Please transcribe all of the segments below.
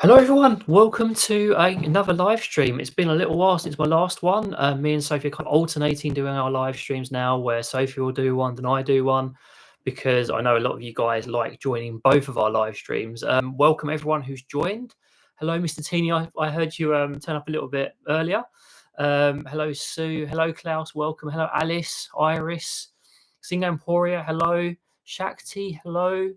Hello everyone, welcome to another live stream. It's been a little while since my last one. Me and Sophie are kind of alternating doing our live streams now, where Sophie will do one, then I do one, because I know a lot of you guys like joining both of our live streams. Welcome everyone who's joined. Hello, Mr. Teeny. I heard you turn up a little bit earlier. Hello, Sue. Hello, Klaus. Welcome. Hello, Alice, Iris, Singa Emporia. Hello, Shakti. Hello.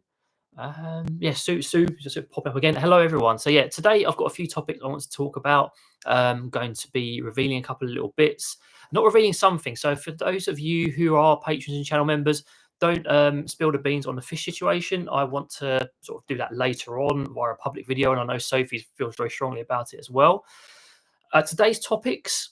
Sue just pop up again. Hello, everyone. So yeah, today I've got a few topics I want to talk about. Going to be revealing a couple of little bits, not revealing something. So for those of you who are patrons and channel members, don't spill the beans on the fish situation. I want to sort of do that later on via a public video, and I know Sophie feels very strongly about it as well. Today's topics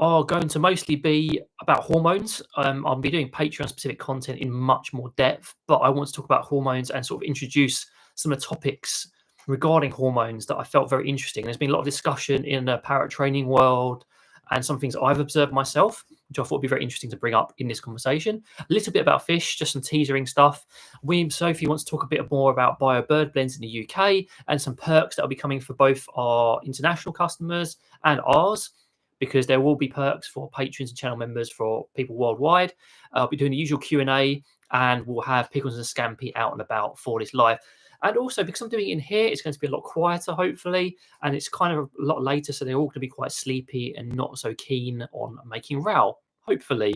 are going to mostly be about hormones. I'll be doing Patreon specific content in much more depth, but I want to talk about hormones and sort of introduce some of the topics regarding hormones that I felt very interesting. There's been a lot of discussion in the parrot training world and some things I've observed myself, which I thought would be very interesting to bring up in this conversation. A little bit about fish, just some teasering stuff. Sophie wants to talk a bit more about bio bird blends in the UK and some perks that will be coming for both our international customers and ours, because there will be perks for patrons and channel members for people worldwide. I'll be doing the usual Q&A, and we'll have Pickles and Scampi out and about for this live. And also, because I'm doing it in here, it's going to be a lot quieter, hopefully, and it's kind of a lot later, so they're all going to be quite sleepy and not so keen on making row, hopefully.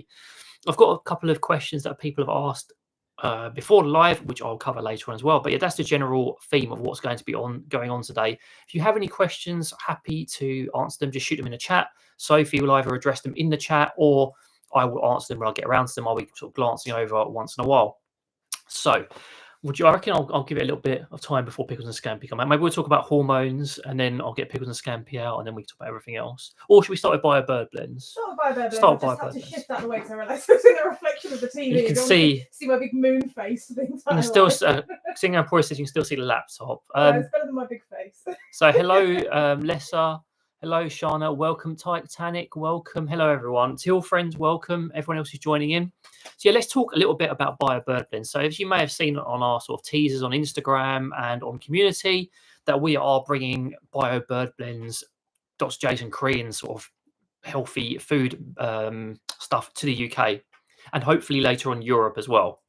I've got a couple of questions that people have asked before the live, which I'll cover later on as well. But yeah, that's the general theme of what's going to be going on today. If you have any questions, happy to answer them. Just shoot them in the chat. Sophie will either address them in the chat, or I will answer them when I get around to them. I'll be sort of glancing over once in a while. So, I reckon I'll give it a little bit of time before Pickles and Scampi come out. Maybe we'll talk about hormones, and then I'll get Pickles and Scampi out, and then we can talk about everything else. Or should we start with bio bird blends? Start with bio bird blends. Start with I bio just bird had to blends. shift out of the way because I realised I was in the reflection of the TV. You can see my big moon face. The you can still seeing how poor says you can still see the laptop. It's better than my big face. So hello, Lessa. Hello, Shana. Welcome, Titanic. Welcome. Hello, everyone. Till friends, welcome. Everyone else who's joining in. So yeah, let's talk a little bit about bio bird blends. So as you may have seen on our sort of teasers on Instagram and on community, that we are bringing bio bird blends, Dr. Jason Korean sort of healthy food stuff to the UK, and hopefully later on Europe as well.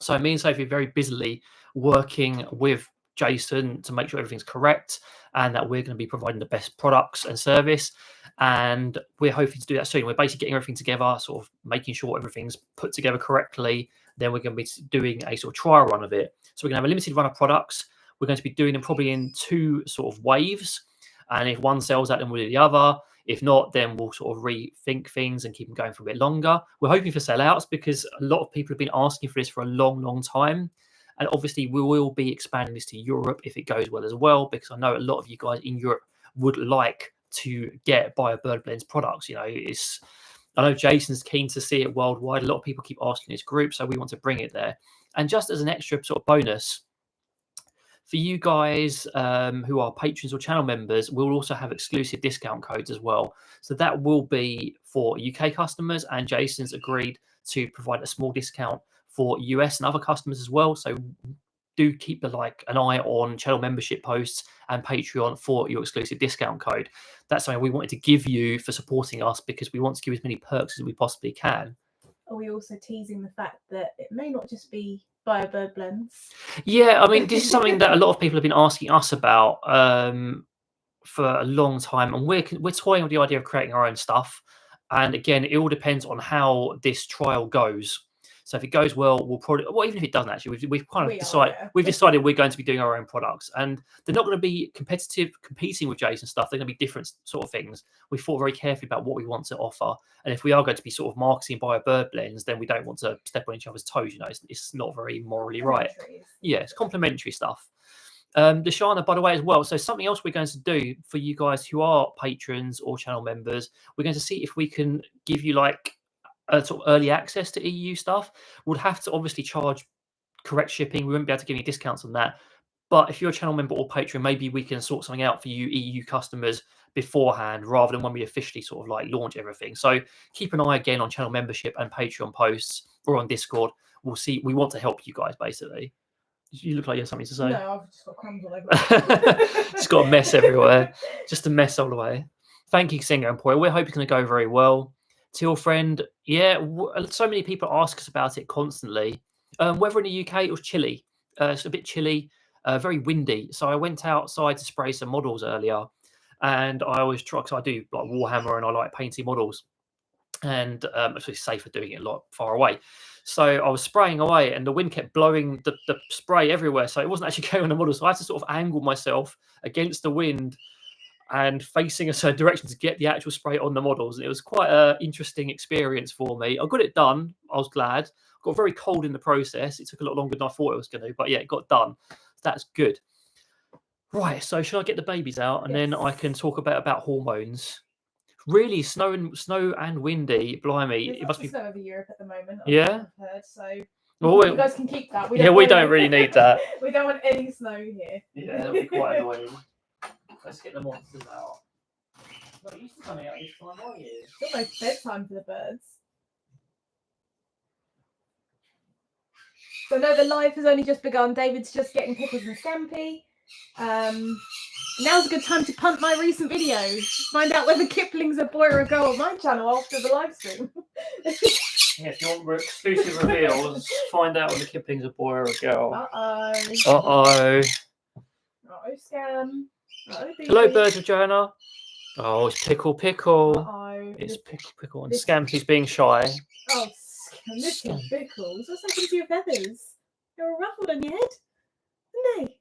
So me and Sophie are very busily working with Jason to make sure everything's correct and that we're going to be providing the best products and service. And we're hoping to do that soon. We're basically getting everything together, sort of making sure everything's put together correctly. Then we're going to be doing a sort of trial run of it. So we're going to have a limited run of products. We're going to be doing them probably in two sort of waves. And if one sells out, then we'll do the other. If not, then we'll sort of rethink things and keep them going for a bit longer. We're hoping for sellouts because a lot of people have been asking for this for a long, long time. And obviously, we will be expanding this to Europe if it goes well as well, because I know a lot of you guys in Europe would like to get bio bird blends products. You know, I know Jason's keen to see it worldwide. A lot of people keep asking his group, so we want to bring it there. And just as an extra sort of bonus, for you guys who are patrons or channel members, we'll also have exclusive discount codes as well. So that will be for UK customers, and Jason's agreed to provide a small discount for US and other customers as well. So do keep an eye on channel membership posts and Patreon for your exclusive discount code. That's something we wanted to give you for supporting us, because we want to give as many perks as we possibly can. Are we also teasing the fact that it may not just be bio bird blends? Yeah, I mean, this is something that a lot of people have been asking us about for a long time, and we're toying with the idea of creating our own stuff. And again, it all depends on how this trial goes. So if it goes well, we'll probably, well, even if it doesn't actually, we've kind of decided we're going to be doing our own products, and they're not going to be competing with Jason stuff. They're going to be different sort of things. We thought very carefully about what we want to offer, and if we are going to be sort of marketing bio bird blends, then we don't want to step on each other's toes. You know, it's not very morally right. Yeah, it's complementary stuff. Deshana, by the way, as well. So something else we're going to do for you guys who are patrons or channel members, we're going to see if we can give you like sort of early access to EU stuff. We'll have to obviously charge correct shipping. We won't be able to give you discounts on that. But if you're a channel member or patron, maybe we can sort something out for you EU customers beforehand, rather than when we officially sort of like launch everything. So keep an eye again on channel membership and Patreon posts or on Discord. We'll see. We want to help you guys basically. You look like you have something to say. No, I've just got crumbs all over. Just got a mess everywhere. Just a mess all the way. Thank you, Singer and Poy. We hope it's going to go very well. Teal friend, yeah, so many people ask us about it constantly. Weather in the UK, it was chilly. It's a bit chilly, very windy. So I went outside to spray some models earlier, and I always try, because I do like Warhammer and I like painting models, and it's safer doing it a lot far away. So I was spraying away, and the wind kept blowing the spray everywhere. So it wasn't actually going on the model. So I had to sort of angle myself against the wind and facing a certain direction to get the actual spray on the models. And it was quite an interesting experience for me. I got it done. I was glad. Got very cold in the process. It took a lot longer than I thought it was going to, but yeah, it got done. That's good. Right. So should I get the babies out, and then I can talk about hormones? Really, snow and windy. Blimey, There's it must be snow over Europe at the moment. Yeah? I've heard, so Well, you guys can keep that. we don't really need that. We don't want any snow here. Yeah, that'll be quite annoying. Let's get the monsters out. Well, you used to come out this time, are you? It's almost bedtime for the birds. So no, the live has only just begun. David's just getting Pickles and Scampy. Now's a good time to punt my recent video. Find out whether Kipling's a boy or a girl on my channel after the live stream. Yeah, if you want exclusive reveals, find out whether Kipling's a boy or a girl. Uh-oh, Scam. Hello, birds of Joanna. Oh, it's Pickle. It's Pickle. And Scampy's being shy. Oh, little Pickles. What's happened to your feathers? They're all ruffled on your head, aren't they?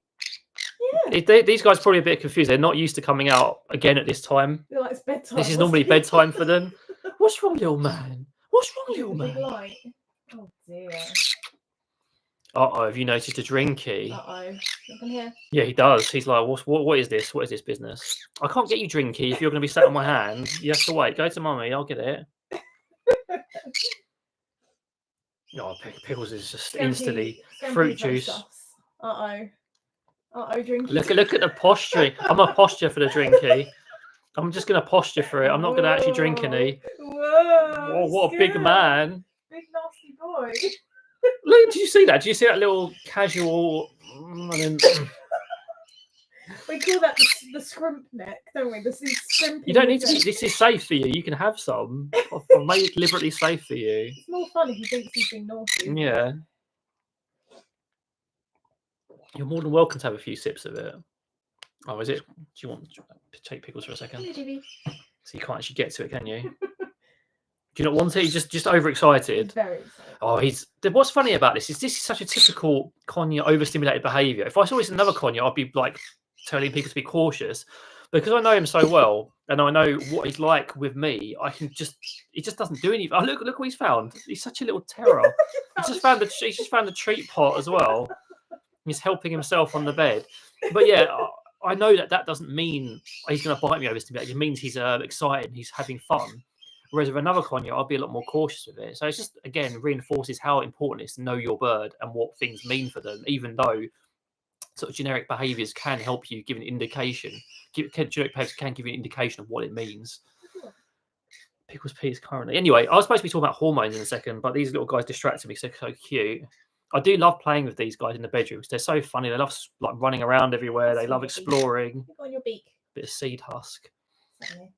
Yeah. These guys are probably a bit confused. They're not used to coming out again at this time. They're like, it's bedtime. This is normally bedtime for them. What's wrong, little man? What's wrong, little man? Light. Oh dear. Uh-oh, have you noticed a drinky? Uh-oh. Nothing here. Yeah, he does. He's like, what is this? What is this business? I can't get you drinky if you're going to be sat on my hand. You have to wait. Go to mummy. I'll get it. Oh, Pickles is just instantly fruit juice. Uh-oh. Drinky. Look at the posturing. I'm a posture for the drinky. I'm just going to posture for it. I'm not going to actually drink any. Whoa. Oh, what a big man. Big nasty boy. Look, did you see that? Did you see that little casual... We call that the scrump neck, don't we? This is scrimpy. You don't need to be... This is safe for you. You can have some. I've made it deliberately safe for you. It's more fun if he thinks he's being naughty. Yeah. You're more than welcome to have a few sips of it. Oh, is it? Do you want to take Pickles for a second? Hello, Jimmy. So you can't actually get to it, can you? Do you not want it? You're just overexcited. He's very excited. Oh, what's funny about this is such a typical conure overstimulated behaviour. If I saw this in another conure, I'd be like telling people to be cautious. Because I know him so well and I know what he's like with me, he just doesn't do anything. Oh, look what he's found. He's such a little terror. He's just found the treat pot as well. He's helping himself on the bed. But yeah, I know that doesn't mean he's going to bite me overstimulated. It means he's excited, he's having fun. Whereas with another conure, I'll be a lot more cautious with it. So it's just, again, reinforces how important it is to know your bird and what things mean for them, even though sort of generic behaviours can help you give an indication. Generic behaviours can give you an indication of what it means. Pickles Peas currently. Anyway, I was supposed to be talking about hormones in a second, but these little guys distracted me. So cute. I do love playing with these guys in the bedrooms. They're so funny. They love like running around everywhere. They love exploring. Look on your beak. Bit of seed husk. Certainly.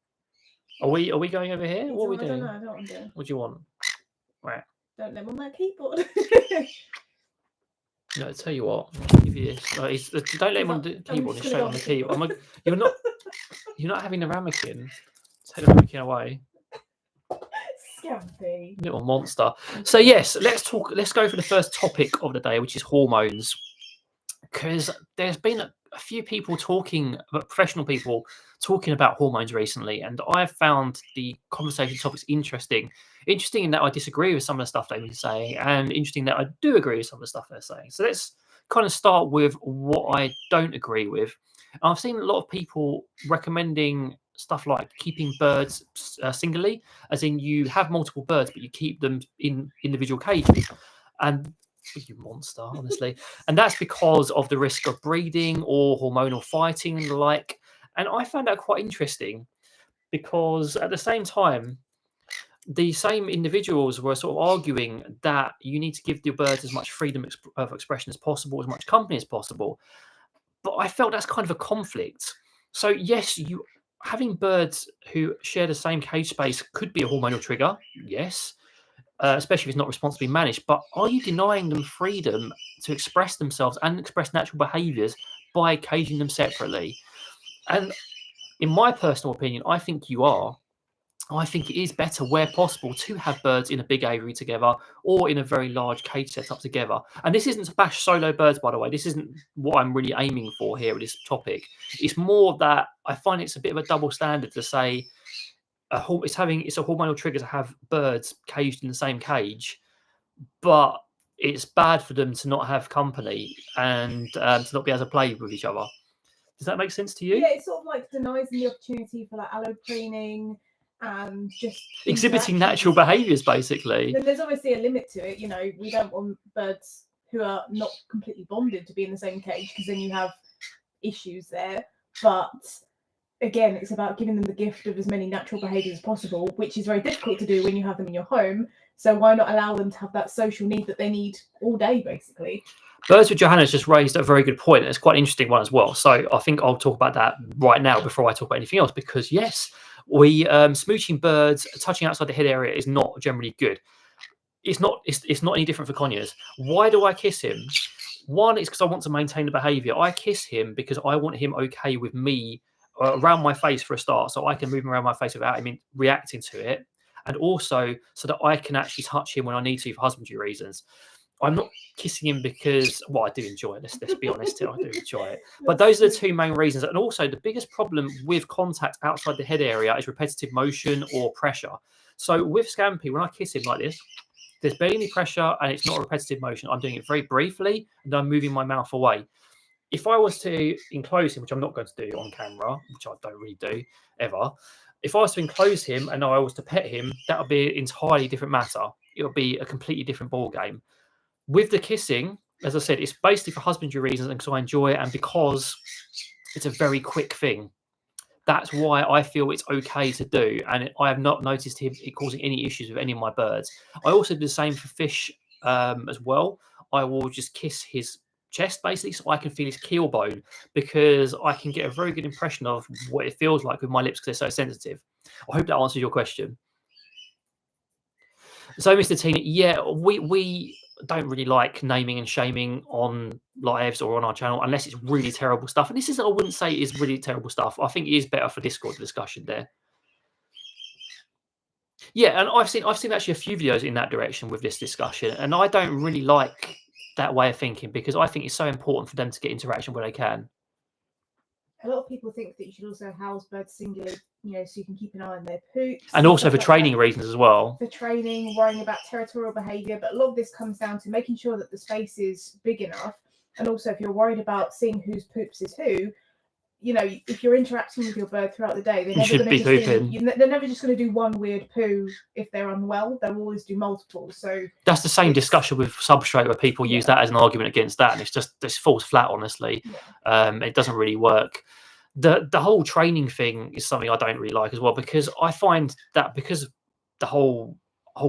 Are we going over here? What are we doing? I don't want to. What do you want? Right. Don't let him on that keyboard. No, tell you what. I'll give you this. Don't let him on the keyboard. He's straight on the keyboard. You're not having the ramekin. Take the ramekin away. Scampy. Little monster. So yes, let's go for the first topic of the day, which is hormones. Because there's been a few people professional people talking about hormones recently, and I've found the conversation topics interesting. Interesting in that I disagree with some of the stuff they've been saying, and interesting that I do agree with some of the stuff they're saying. So let's kind of start with what I don't agree with. I've seen a lot of people recommending stuff like keeping birds singly, as in you have multiple birds, but you keep them in individual cages. And you monster, honestly. And that's because of the risk of breeding or hormonal fighting and the like. And I found that quite interesting because at the same time, the same individuals were sort of arguing that you need to give your birds as much freedom of expression as possible, as much company as possible. But I felt that's kind of a conflict. So yes, you having birds who share the same cage space could be a hormonal trigger. Yes, especially if it's not responsibly managed. But are you denying them freedom to express themselves and express natural behaviours by caging them separately? And in my personal opinion, I think you are. I think it is better where possible to have birds in a big aviary together or in a very large cage setup together. And this isn't to bash solo birds, by the way. This isn't what I'm really aiming for here with this topic. It's more that I find it's a bit of a double standard to say it's a hormonal trigger to have birds caged in the same cage, but it's bad for them to not have company and to not be able to play with each other. Does that make sense to you? Yeah, it sort of like denies them the opportunity for like allopreening and just exhibiting natural behaviours, basically. Then there's obviously a limit to it. You know, we don't want birds who are not completely bonded to be in the same cage because then you have issues there. But again, it's about giving them the gift of as many natural behaviours as possible, which is very difficult to do when you have them in your home. So why not allow them to have that social need that they need all day, basically? Birds with Johanna's just raised a very good point, and it's quite an interesting one as well. So I think I'll talk about that right now before I talk about anything else, because yes, smooching birds, touching outside the head area is not generally good. It's not any different for conures. Why do I kiss him? One is because I want to maintain the behaviour. I kiss him because I want him okay with me around my face for a start, so I can move him around my face without him reacting to it, and also so that I can actually touch him when I need to for husbandry reasons. I'm not kissing him because, well, I do enjoy it. Let's be honest here, I do enjoy it. But those are the two main reasons. And also, the biggest problem with contact outside the head area is repetitive motion or pressure. So with Scampy, when I kiss him like this, there's barely any pressure and it's not a repetitive motion. I'm doing it very briefly and I'm moving my mouth away. If I was to enclose him, which I'm not going to do on camera, which I don't really do ever, if I was to enclose him and I was to pet him, that would be an entirely different matter. It would be a completely different ball game. With the kissing, as I said, it's basically for husbandry reasons and because I enjoy it and because it's a very quick thing. That's why I feel it's okay to do, and I have not noticed it causing any issues with any of my birds. I also do the same for fish as well. I will just kiss his chest basically so I can feel his keel bone, because I can get a very good impression of what it feels like with my lips because they're so sensitive. I hope that answers your question. So, Mr. Tina, yeah, we don't really like naming and shaming on lives or on our channel unless it's really terrible stuff. And this is, I wouldn't say is really terrible stuff. I think it is better for Discord discussion there. Yeah, and I've seen actually a few videos in that direction with this discussion, and I don't really like that way of thinking because I think it's so important for them to get interaction where they can. A lot of people think that you should also house birds singly, you know, so you can keep an eye on their poops. And also for training reasons as well. For training, worrying about territorial behaviour. But a lot of this comes down to making sure that the space is big enough. And also, if you're worried about seeing whose poops is who, you know, if you're interacting with your bird throughout the day, they're never just going to do one weird poo if they're unwell. They'll always do multiple. So that's the same discussion with substrate where people use that as an argument against that, and it's falls flat, honestly. It doesn't really work. The whole training thing is something I don't really like as well, because I find that because of the whole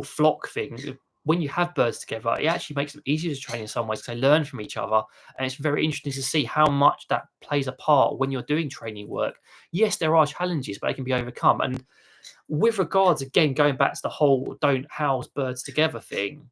flock thing, when you have birds together, it actually makes them easier to train in some ways because they learn from each other. And it's very interesting to see how much that plays a part when you're doing training work. Yes, there are challenges, but they can be overcome. And with regards, again, going back to the whole don't house birds together thing,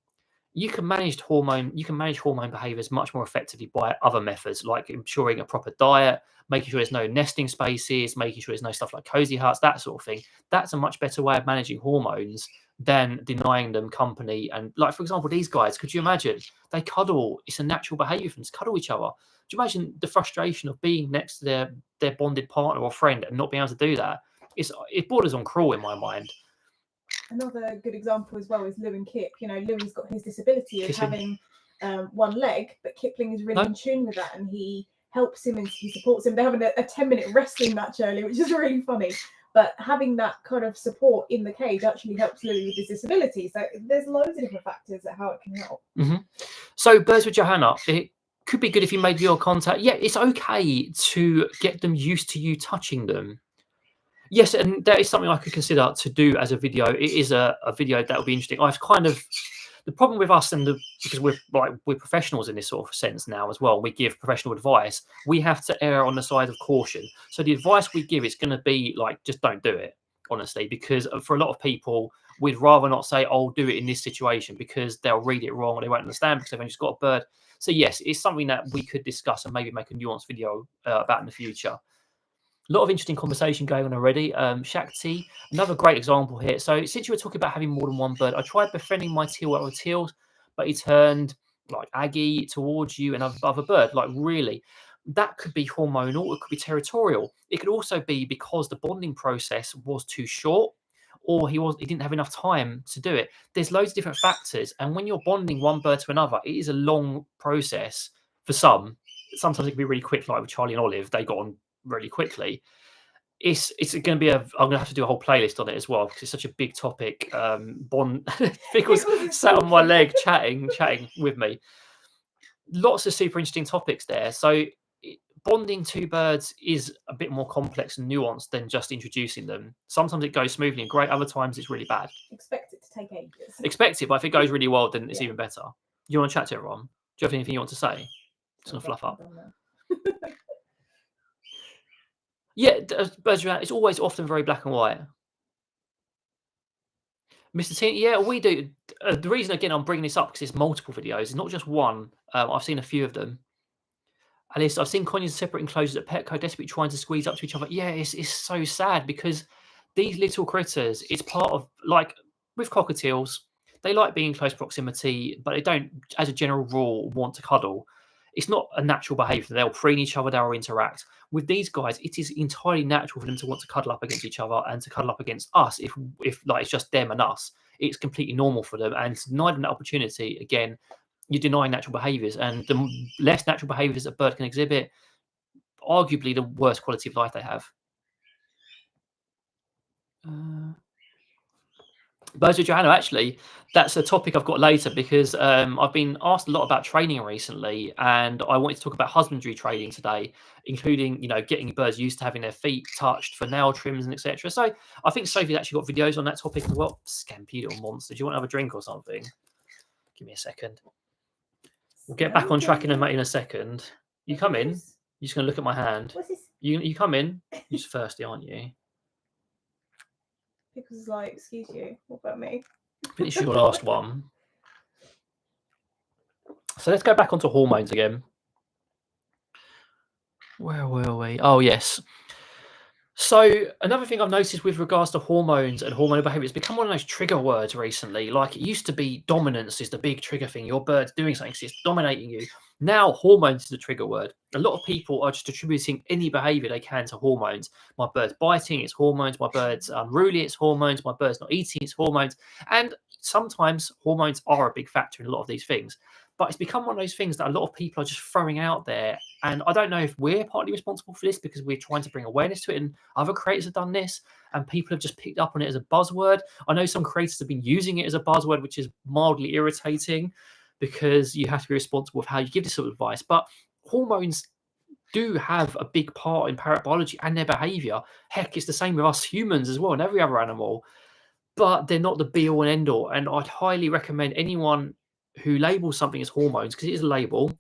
you can manage hormone behaviors much more effectively by other methods, like ensuring a proper diet, making sure there's no nesting spaces, making sure there's no stuff like cozy huts, that sort of thing. That's a much better way of managing hormones than denying them company. And like, for example, these guys, could you imagine? They cuddle. It's a natural behavior for them to cuddle each other. Do you imagine the frustration of being next to their bonded partner or friend and not being able to do that? It borders on cruel in my mind. Another good example as well is Lou and Kip. You know, Louie's got his disability of having one leg, but Kipling is really in tune with that, and he helps him and he supports him. They're having a 10-minute wrestling match earlier, which is really funny. But having that kind of support in the cage actually helps Louie with his disability. So there's loads of different factors at how it can help. Mm-hmm. So birds with Johanna, it could be good if you made your contact. Yeah, it's okay to get them used to you touching them. Yes, and that is something I could consider to do as a video. It is a video that will be interesting. I've kind of the problem with us because we're professionals in this sort of sense now as well. We give professional advice. We have to err on the side of caution. So the advice we give is going to be like, just don't do it, honestly, because for a lot of people, we'd rather not say, "Oh, do it in this situation," because they'll read it wrong or they won't understand because they've only just got a bird. So yes, it's something that we could discuss and maybe make a nuanced video about in the future. A lot of interesting conversation going on already. Shakti, another great example here. So since you were talking about having more than one bird, I tried befriending my teal out of teals, but he turned like Aggie towards you and other bird. Like really, that could be hormonal. It could be territorial. It could also be because the bonding process was too short, or he didn't have enough time to do it. There's loads of different factors, and when you're bonding one bird to another, it is a long process for some. Sometimes it can be really quick, like with Charlie and Olive. They got on really quickly. It's going to be I'm going to have to do a whole playlist on it as well because it's such a big topic. Bond Pickles sat on my leg chatting with me. Lots of super interesting topics there. So bonding two birds is a bit more complex and nuanced than just introducing them. Sometimes it goes smoothly and great. Other times it's really bad. Expect it to take ages. Expect it, but if it goes really well, then it's even better. You want to chat to everyone? Do you have anything you want to say? Just going to fluff up. Yeah, birds around. It's always often very black and white. Mr. T, yeah, we do. The reason, again, I'm bringing this up because it's multiple videos. It's not just one. I've seen a few of them. At least I've seen conures in separate enclosures at Petco desperately trying to squeeze up to each other. Yeah, it's so sad because these little critters, it's part of, like with cockatiels, they like being in close proximity, but they don't, as a general rule, want to cuddle. It's not a natural behaviour. They'll preen each other, they'll interact. With these guys, it is entirely natural for them to want to cuddle up against each other and to cuddle up against us if like it's just them and us. It's completely normal for them, and to deny them that opportunity, again, you're denying natural behaviours, and the less natural behaviours a bird can exhibit, arguably the worst quality of life they have. Birds with Johanna, actually, that's a topic I've got later because I've been asked a lot about training recently, and I wanted to talk about husbandry training today, including getting birds used to having their feet touched for nail trims and etc. So I think Sophie's actually got videos on that topic as well. Scampy little monster! Do you want to have a drink or something? Give me a second. We'll get back on track in a second. You come in. You're just going to look at my hand. What's this? You come in. You're just thirsty, aren't you? Pickles is like, excuse you, what about me? Finish your last one. So let's go back onto hormones again. Where were we? Oh, yes. So another thing I've noticed with regards to hormones and hormonal behavior, it's become one of those trigger words recently. Like it used to be dominance is the big trigger thing. Your bird's doing something, so it's dominating you. Now hormones is the trigger word. A lot of people are just attributing any behavior they can to hormones. My bird's biting, it's hormones. My bird's unruly, it's hormones. My bird's not eating, it's hormones. And sometimes hormones are a big factor in a lot of these things. But it's become one of those things that a lot of people are just throwing out there. And I don't know if we're partly responsible for this because we're trying to bring awareness to it and other creators have done this and people have just picked up on it as a buzzword. I know some creators have been using it as a buzzword, which is mildly irritating because you have to be responsible for how you give this sort of advice. But hormones do have a big part in parrot biology and their behavior. Heck, it's the same with us humans as well and every other animal. But they're not the be-all and end-all. And I'd highly recommend anyone who labels something as hormones, because it is a label,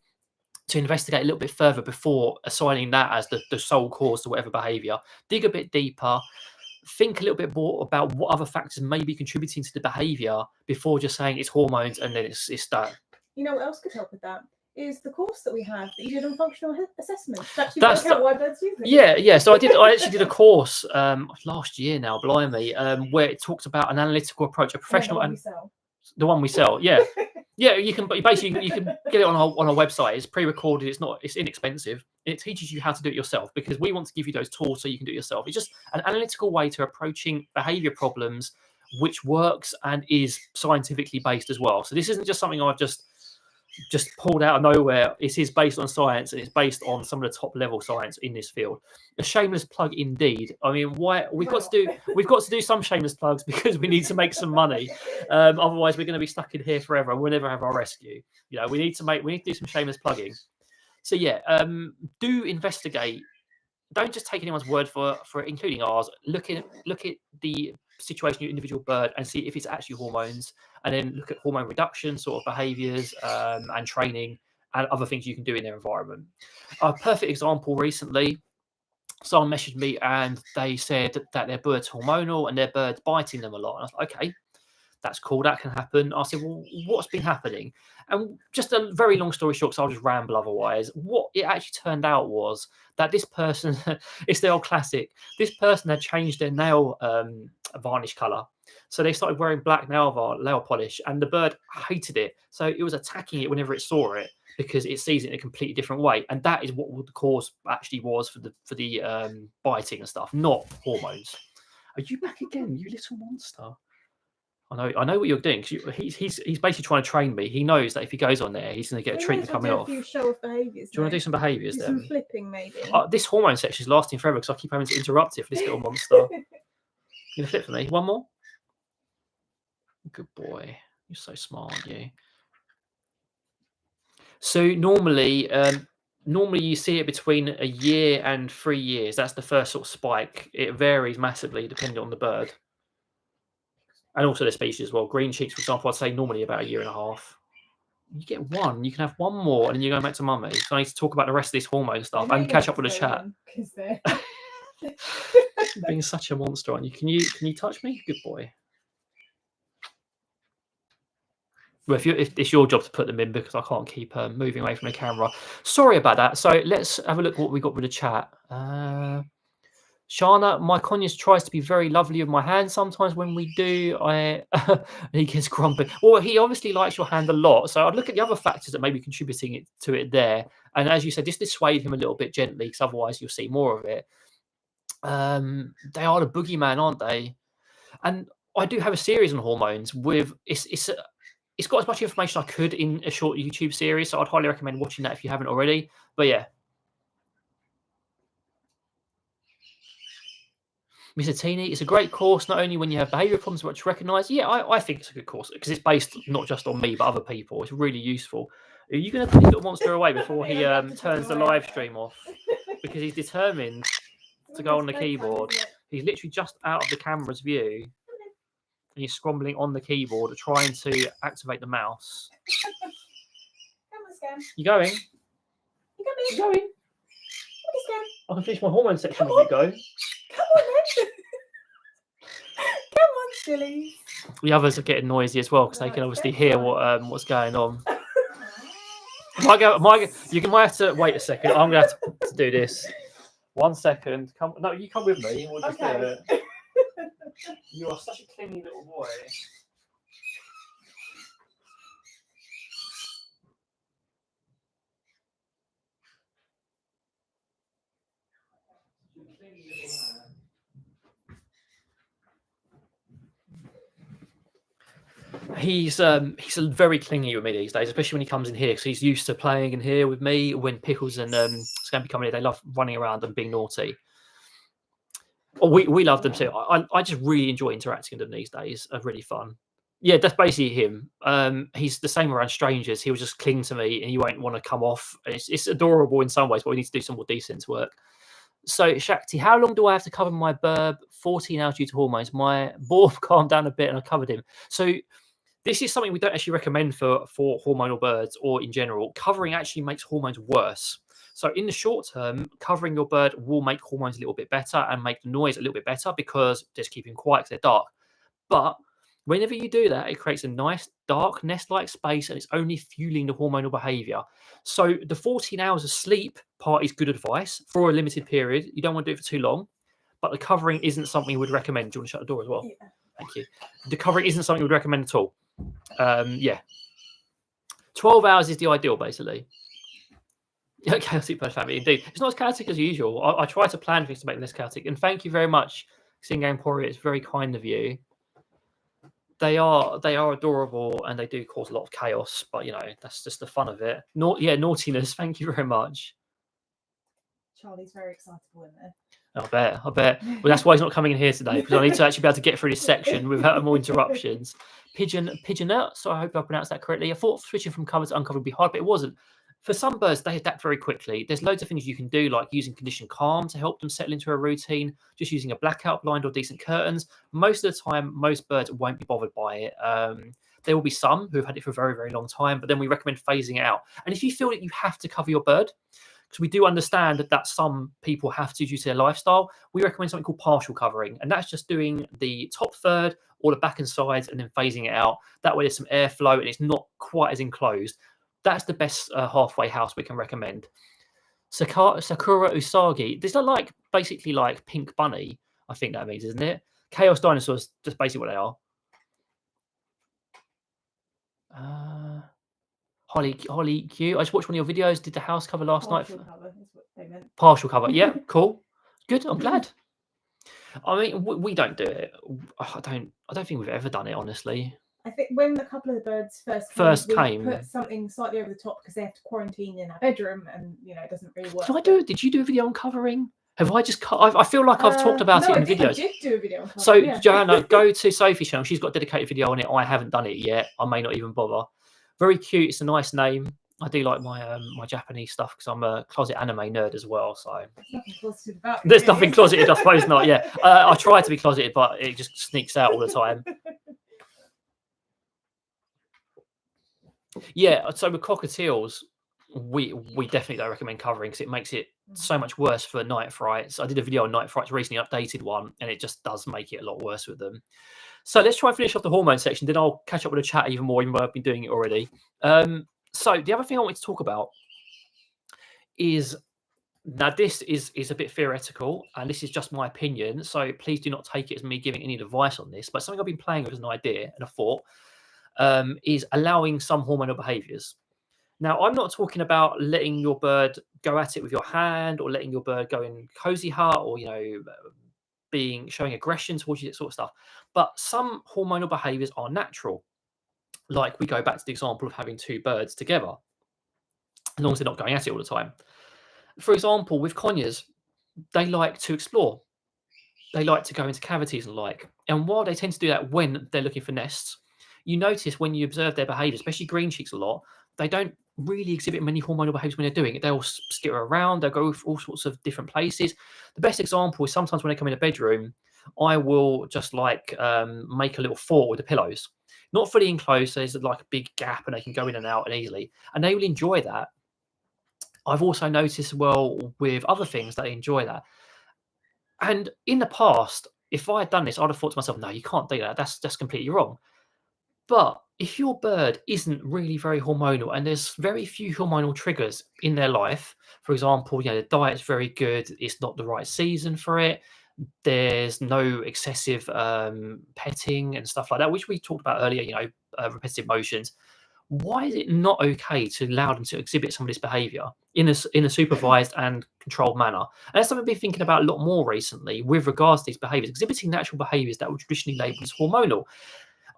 to investigate a little bit further before assigning that as the sole cause to whatever behavior. Dig a bit deeper, think a little bit more about what other factors may be contributing to the behavior before just saying it's hormones and then it's that. You know what else could help with that? Is the course that we have that you did on functional assessment. That's work out why birds use it. Yeah. So I actually did a course last year now, blimey, where it talks about an analytical approach, a professional and the one we sell. Yeah. Yeah, you can basically get it on our website. It's pre-recorded. It's inexpensive. It teaches you how to do it yourself because we want to give you those tools so you can do it yourself. It's just an analytical way to approaching behavior problems, which works and is scientifically based as well. So this isn't just something I've just pulled out of nowhere. It is based on science and it's based on some of the top level science in this field. A shameless plug indeed. I mean, why we've got to do some shameless plugs because we need to make some money. Otherwise we're going to be stuck in here forever and we'll never have our rescue. We need to do some shameless plugging. So yeah, do investigate don't just take anyone's word for it, including ours. Look at the situation of your individual bird and see if it's actually hormones, and then look at hormone reduction sort of behaviours and training and other things you can do in their environment. A perfect example recently, someone messaged me and they said that their bird's hormonal and their bird's biting them a lot. And I was like, okay, that's cool, that can happen. I said, well, what's been happening? And just a very long story short, because I'll just ramble otherwise, what it actually turned out was that this person, it's the old classic, this person had changed their nail varnish colour. So they started wearing black nail polish, and the bird hated it. So it was attacking it whenever it saw it because it sees it in a completely different way. And that is what the cause actually was for the biting and stuff, not hormones. Are you back again, you little monster? I know what you're doing. He's basically trying to train me. He knows that if he goes on there, he's going to get a treatment coming off. Do you want to do some behaviours then? Some flipping, maybe. This hormone section is lasting forever because I keep having to interrupt it for this little monster. You gonna flip for me? One more. Good boy. You're so smart, aren't you? So normally you see it between a year and 3 years. That's the first sort of spike. It varies massively depending on the bird. And also the species as well. Green cheeks, for example, I'd say normally about a year and a half. You get one, you can have one more, and then you're going back to mummy. So I need to talk about the rest of this hormone stuff and catch up with the chat. You're being such a monster, aren't you? Can you touch me? Good boy. Well, if it's your job to put them in because I can't keep moving away from the camera. Sorry about that. So let's have a look at what we got with the chat. Shana, my Conyers tries to be very lovely with my hand. Sometimes when we do, he gets grumpy. Well, he obviously likes your hand a lot. So I'd look at the other factors that may be contributing to it there. And as you said, just dissuade him a little bit gently, because otherwise you'll see more of it. They are the boogeyman, aren't they? And I do have a series on hormones with it's got as much information I could in a short YouTube series. So I'd highly recommend watching that if you haven't already. But yeah. Mr. Teeny, it's a great course, not only when you have behaviour problems, but to recognise. Yeah, I think it's a good course because it's based not just on me, but other people. It's really useful. Are you going to put this little monster away before he turns the live stream off? Because he's determined to go on the keyboard. He's literally just out of the camera's view. And he's scrambling on the keyboard, trying to activate the mouse. Come on, Scam. You going? You going? Scam. I can finish my hormone section if you go. Come on, then. Come on, silly. The others are getting noisy as well because they can obviously hear what's going on. You might have to wait a second. I'm going to have to do this. 1 second. No, you come with me. We'll just do it. You are such a clingy little boy. He's very clingy with me these days, especially when he comes in here because he's used to playing in here with me. When Pickles and Scampy come in here, they love running around and being naughty. Oh, we love them too. I just really enjoy interacting with them these days. Are really fun. Yeah, that's basically him. He's the same around strangers. He'll just cling to me and he won't want to come off. It's adorable in some ways, but we need to do some more decent work. So, Shakti, how long do I have to cover my burb? 14 hours due to hormones. My Borb calmed down a bit and I covered him. So this is something we don't actually recommend for hormonal birds or in general. Covering actually makes hormones worse. So in the short term, covering your bird will make hormones a little bit better and make the noise a little bit better because just keep them quiet because they're dark. But whenever you do that, it creates a nice dark nest-like space and it's only fueling the hormonal behaviour. So the 14 hours of sleep part is good advice for a limited period. You don't want to do it for too long, but the covering isn't something we would recommend. Do you want to shut the door as well? Yeah. Thank you. The covering isn't something we would recommend at all. Yeah. 12 hours is the ideal, basically. Yeah, chaotic bird family, indeed. It's not as chaotic as usual. I try to plan things to make them less chaotic. And thank you very much, Singame Pori. It's very kind of you. They are adorable and they do cause a lot of chaos, but you know, that's just the fun of it. Naughtiness. Thank you very much. Charlie's very excitable in there. I bet. Well, that's why he's not coming in here today, because I need to actually be able to get through this section without more interruptions. Pigeonette, so I hope I pronounced that correctly. I thought switching from cover to uncover would be hard, but it wasn't. For some birds, they adapt very quickly. There's loads of things you can do, like using conditioned calm to help them settle into a routine, just using a blackout blind or decent curtains. Most of the time, most birds won't be bothered by it. There will be some who have had it for a very, very long time, but then we recommend phasing it out. And if you feel that you have to cover your bird, because we do understand that some people have to due to their lifestyle, we recommend something called partial covering. And that's just doing the top third or the back and sides and then phasing it out. That way there's some airflow and it's not quite as enclosed. That's the best halfway house we can recommend. Sakura Usagi. This is basically like pink bunny, I think that means, isn't it? Chaos dinosaurs, just basically what they are. Holly Q. I just watched one of your videos. Did the house cover last night? Partial cover is what they meant. Partial cover. Yeah, cool. Good. I'm glad. I mean, we don't do it. I don't think we've ever done it, honestly. I think when a couple of the birds first came, we put something slightly over the top because they have to quarantine in our bedroom, and it doesn't really work. Did you do a video on covering? Have I just cut? I feel like I've talked about it in videos. I did do a video on covering. So, yeah. Joanna, go to Sophie's channel. She's got a dedicated video on it. I haven't done it yet. I may not even bother. Very cute. It's a nice name. I do like my my Japanese stuff because I'm a closet anime nerd as well. So there's nothing closeted about it. There's nothing closeted, I suppose not. Yeah, I try to be closeted, but it just sneaks out all the time. Yeah, so with cockatiels, we definitely don't recommend covering because it makes it so much worse for night frights. I did a video on night frights recently, updated one, and it just does make it a lot worse with them. So let's try and finish off the hormone section. Then I'll catch up with the chat even more, even though I've been doing it already. So the other thing I want to talk about is, now this is a bit theoretical, and this is just my opinion. So please do not take it as me giving any advice on this. But something I've been playing with as an idea and a thought is allowing some hormonal behaviours. Now, I'm not talking about letting your bird go at it with your hand or letting your bird go in cozy hut or, showing aggression towards you, that sort of stuff. But some hormonal behaviours are natural. Like we go back to the example of having two birds together, as long as they're not going at it all the time. For example, with conures, they like to explore. They like to go into cavities and And while they tend to do that when they're looking for nests, you notice when you observe their behaviour, especially green cheeks a lot, they don't really exhibit many hormonal behaviours when they're doing it. They'll skitter around, they'll go all sorts of different places. The best example is sometimes when they come in a bedroom, I will just make a little fort with the pillows. Not fully enclosed, so there's like a big gap and they can go in and out and easily. And they will enjoy that. I've also noticed, with other things, they enjoy that. And in the past, if I had done this, I'd have thought to myself, no, you can't do that. That's completely wrong. But if your bird isn't really very hormonal and there's very few hormonal triggers in their life, for example, the diet's very good, it's not the right season for it, there's no excessive petting and stuff like that, which we talked about earlier, repetitive motions. Why is it not okay to allow them to exhibit some of this behaviour in a supervised and controlled manner? And that's something I've been thinking about a lot more recently with regards to these behaviours, exhibiting natural behaviours that were traditionally labelled as hormonal.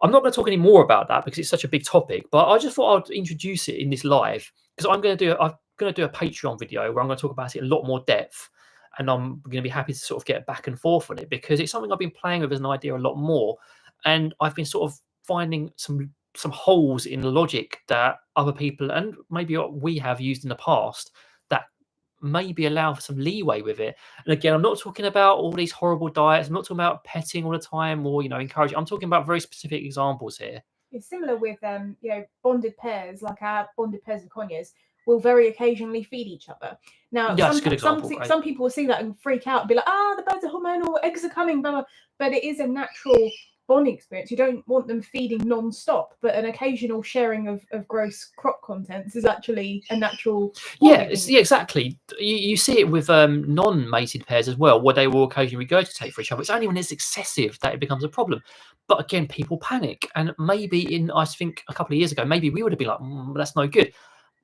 I'm not going to talk any more about that because it's such a big topic, but I just thought I'd introduce it in this live because I'm going to do a Patreon video where I'm going to talk about it in a lot more depth, and I'm going to be happy to sort of get back and forth on it because it's something I've been playing with as an idea a lot more, and I've been sort of finding some holes in the logic that other people and maybe we have used in the past that maybe allow for some leeway with it. And again, I'm not talking about all these horrible diets. I'm not talking about petting all the time or encouraging. I'm talking about very specific examples here. It's similar with bonded pairs, like our bonded pairs of conures will very occasionally feed each other. Now, some people will see that and freak out and be like, the birds are hormonal, eggs are coming, blah, blah. But it is a natural bonding experience. You don't want them feeding non-stop, but an occasional sharing of gross crop contents is actually a natural exactly. You see it with non-mated pairs as well, where they will occasionally regurgitate for each other. It's only when it's excessive that it becomes a problem. But again, people panic, and maybe I think a couple of years ago, maybe we would have been like, that's no good.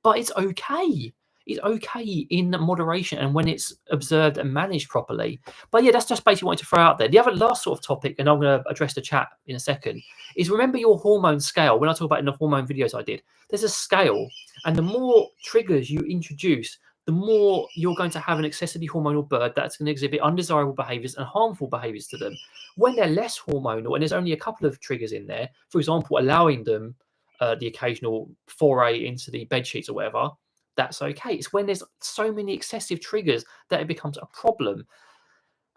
But it's okay. It's okay in moderation and when it's observed and managed properly. But yeah, that's just basically what I wanted to throw out there. The other last sort of topic, and I'm going to address the chat in a second, is remember your hormone scale. When I talk about in the hormone videos I did, there's a scale, and the more triggers you introduce, the more you're going to have an excessively hormonal bird that's going to exhibit undesirable behaviours and harmful behaviours to them. When they're less hormonal and there's only a couple of triggers in there, for example, allowing them the occasional foray into the bed sheets or whatever, that's okay. It's when there's so many excessive triggers that it becomes a problem.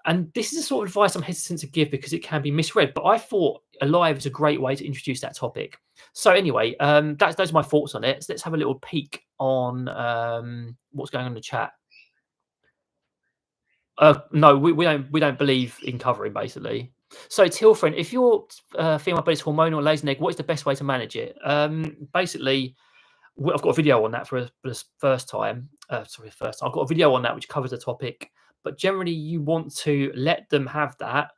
And this is the sort of advice I'm hesitant to give because it can be misread, but I thought Alive is a great way to introduce that topic. So anyway, those are my thoughts on it. So let's have a little peek on what's going on in the chat. No, we don't believe in covering, basically. So Tilfriend, if your female bird is hormonal or lays an egg, what is the best way to manage it? Basically, I've got a video on that for the first time. I've got a video on that which covers the topic. But generally, you want to let them have that.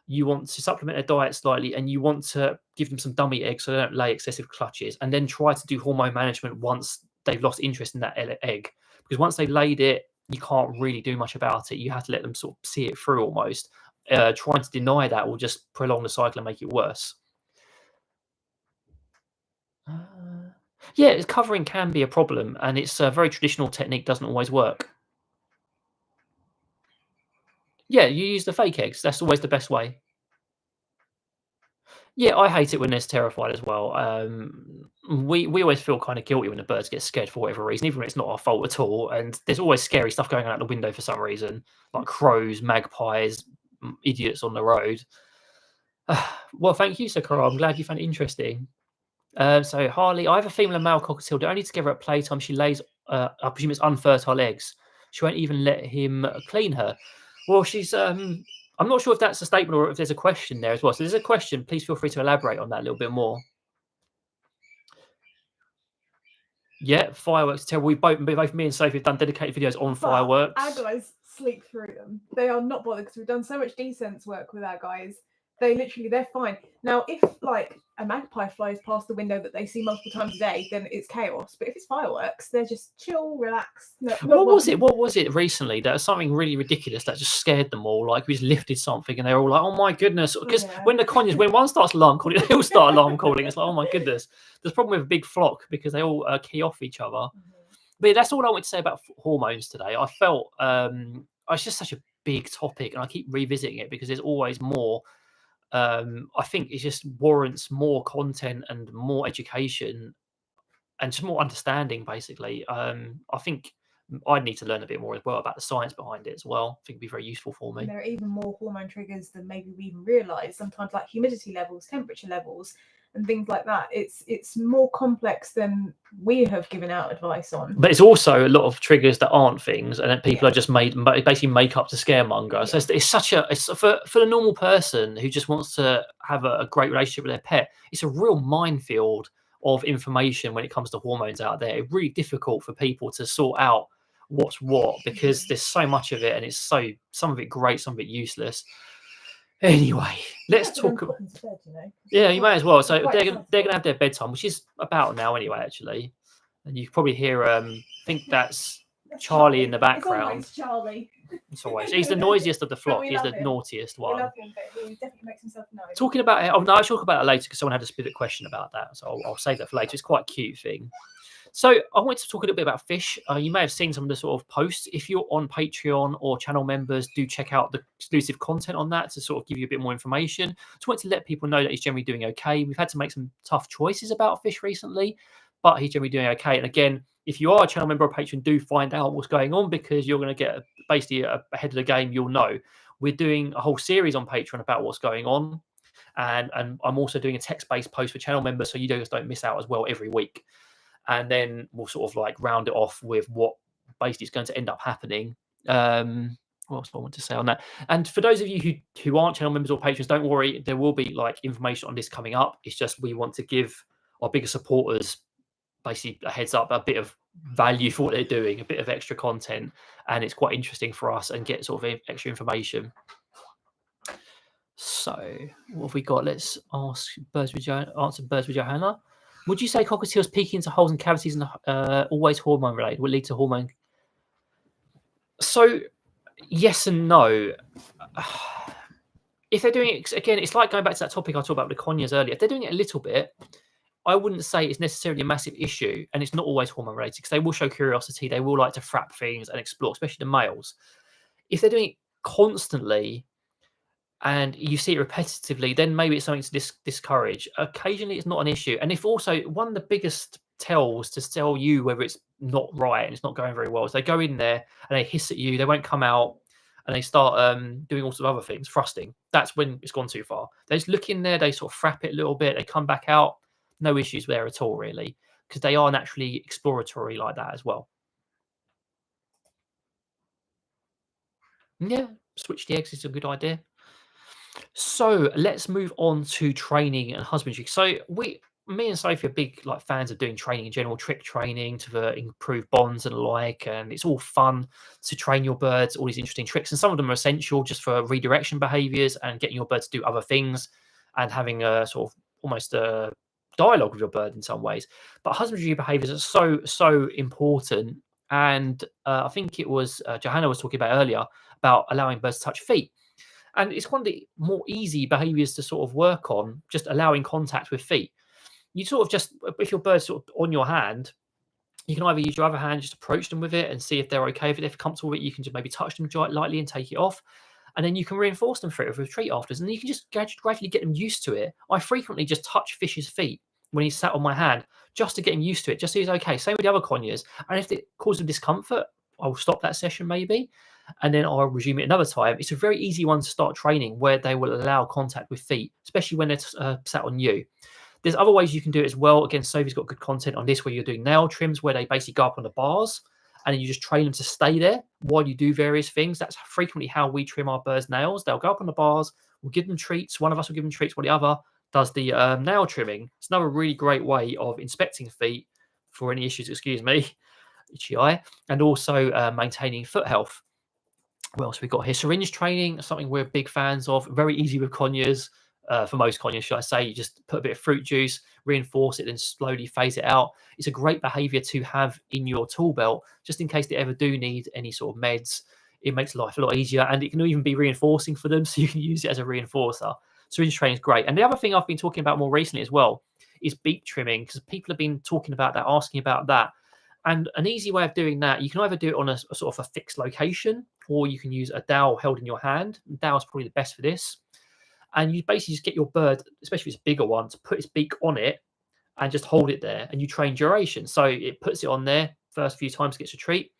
You want to supplement their diet slightly, and you want to give them some dummy eggs so they don't lay excessive clutches, and then try to do hormone management once they've lost interest in that egg. Because once they've laid it, you can't really do much about it. You have to let them sort of see it through almost. Trying to deny that will just prolong the cycle and make it worse. Yeah, covering can be a problem, and it's a very traditional technique, doesn't always work. Yeah, you use the fake eggs. That's always the best way. Yeah, I hate it when they're terrified as well. We always feel kind of guilty when the birds get scared for whatever reason, even when it's not our fault at all. And there's always scary stuff going on out the window for some reason, like crows, magpies, idiots on the road. Well, thank you, Sakura. I'm glad you found it interesting. So Harley, I have a female and male cockatiel. They're only together at playtime. She lays, I presume it's unfertile eggs. She won't even let him clean her. Well, she's. I'm not sure if that's a statement or if there's a question there as well. So there's a question. Please feel free to elaborate on that a little bit more. Yeah, fireworks. Terrible. Both me and Sophie have done dedicated videos on fireworks. Our guys sleep through them. They are not bothered because we've done so much descents work with our guys. They're fine. Now, if like a magpie flies past the window that they see multiple times a day, then it's chaos. But if it's fireworks, they're just chill, relaxed. What was it recently? That was something really ridiculous that just scared them all. Like we just lifted something and they're all like, "Oh my goodness!" Because when one starts alarm calling, they all start alarm calling. It's like, "Oh my goodness!" There's a problem with a big flock because they all key off each other. But that's all I want to say about hormones today. I felt it's just such a big topic, and I keep revisiting it because there's always more. I think it just warrants more content and more education and just more understanding, basically. I think I need to learn a bit more as well about the science behind it as well. I think it'd be very useful for me. And there are even more hormone triggers than maybe we even realise. Sometimes like humidity levels, temperature levels, and things like that. It's more complex than we have given out advice on. But it's also a lot of triggers that aren't things, and then people are just basically make up to scaremonger. So it's for the normal person who just wants to have a great relationship with their pet. It's a real minefield of information when it comes to hormones out there. It's really difficult for people to sort out what's what because there's so much of it, and it's some of it great, some of it useless. Anyway, let's talk. Yeah, you may as well. So they're gonna have their bedtime, which is about now anyway, actually. And you can probably hear I think that's Charlie in the background. It's Charlie. It's always he's the noisiest of the flock. He's the naughtiest one. We love him, but he definitely makes himself known. Talking about it, I'll talk about it later because someone had a specific question about that. So I'll save that for later. It's quite a cute thing. So I wanted to talk a little bit about fish. You may have seen some of the sort of posts. If you're on Patreon or channel members, do check out the exclusive content on that to sort of give you a bit more information. Just wanted to let people know that he's generally doing okay. We've had to make some tough choices about fish recently, but he's generally doing okay. And again, if you are a channel member or patron, do find out what's going on because you're going to get basically ahead of the game. You'll know. We're doing a whole series on Patreon about what's going on. And I'm also doing a text-based post for channel members so you guys don't miss out as well every week. And then we'll sort of like round it off with what basically is going to end up happening. What else do I want to say on that? And for those of you who aren't channel members or patrons, don't worry, there will be like information on this coming up. It's just we want to give our bigger supporters basically a heads up, a bit of value for what they're doing, a bit of extra content, and it's quite interesting for us and get sort of extra information. So what have we got? Let's answer Birds with Johanna. Would you say cockatiels peeking into holes and cavities and always hormone related will lead to hormone? So yes and no. If they're doing it again, it's like going back to that topic I talked about with the conures earlier. If they're doing it a little bit, I wouldn't say it's necessarily a massive issue, and it's not always hormone related because they will show curiosity. They will like to frap things and explore, especially the males. If they're doing it constantly and you see it repetitively, then maybe it's something to discourage. Occasionally, it's not an issue. And if also one of the biggest tells to tell you whether it's not right and it's not going very well. So they go in there and they hiss at you, they won't come out, and they start doing all sorts of other things, thrusting. That's when it's gone too far. They just look in there, they sort of frap it a little bit, they come back out, no issues there at all, really, because they are naturally exploratory like that as well. Yeah, switch the eggs is a good idea. So let's move on to training and husbandry. So me and Sophie are big like fans of doing training in general, trick training to improve bonds and the like, and it's all fun to train your birds, all these interesting tricks, and some of them are essential just for redirection behaviors and getting your bird to do other things and having a sort of almost a dialogue with your bird in some ways. But husbandry behaviors are so important, and I think it was Johanna was talking about earlier about allowing birds to touch feet. And it's one of the more easy behaviors to sort of work on, just allowing contact with feet. You sort of just, if your bird's sort of on your hand, you can either use your other hand, just approach them with it and see if they're okay with it, if they're comfortable with it. You can just maybe touch them lightly and take it off. And then you can reinforce them for it with a treat afterwards. And you can just gradually get them used to it. I frequently just touch Fish's feet when he's sat on my hand, just to get him used to it, just so he's okay. Same with the other conures. And if it causes him discomfort, I'll stop that session maybe, and then I'll resume it another time. It's a very easy one to start training where they will allow contact with feet, especially when they're sat on you. There's other ways you can do it as well. Again, Sophie's got good content on this where you're doing nail trims where they basically go up on the bars and then you just train them to stay there while you do various things. That's frequently how we trim our birds' nails. They'll go up on the bars, we'll give them treats. One of us will give them treats while the other does the nail trimming. It's another really great way of inspecting feet for any issues, excuse me, itchy eye, and also maintaining foot health. What else we got here? Syringe training, something we're big fans of. Very easy with conures. For most conures, should I say, you just put a bit of fruit juice, reinforce it, then slowly phase it out. It's a great behavior to have in your tool belt, just in case they ever do need any sort of meds. It makes life a lot easier, and it can even be reinforcing for them, so you can use it as a reinforcer. Syringe training is great. And the other thing I've been talking about more recently as well is beak trimming, because people have been talking about that, asking about that. And an easy way of doing that, you can either do it on a sort of a fixed location, or you can use a dowel held in your hand. Dowel is probably the best for this. And you basically just get your bird, especially if it's a bigger one, to put its beak on it and just hold it there. And you train duration. So it puts it on there first few times, gets a treat.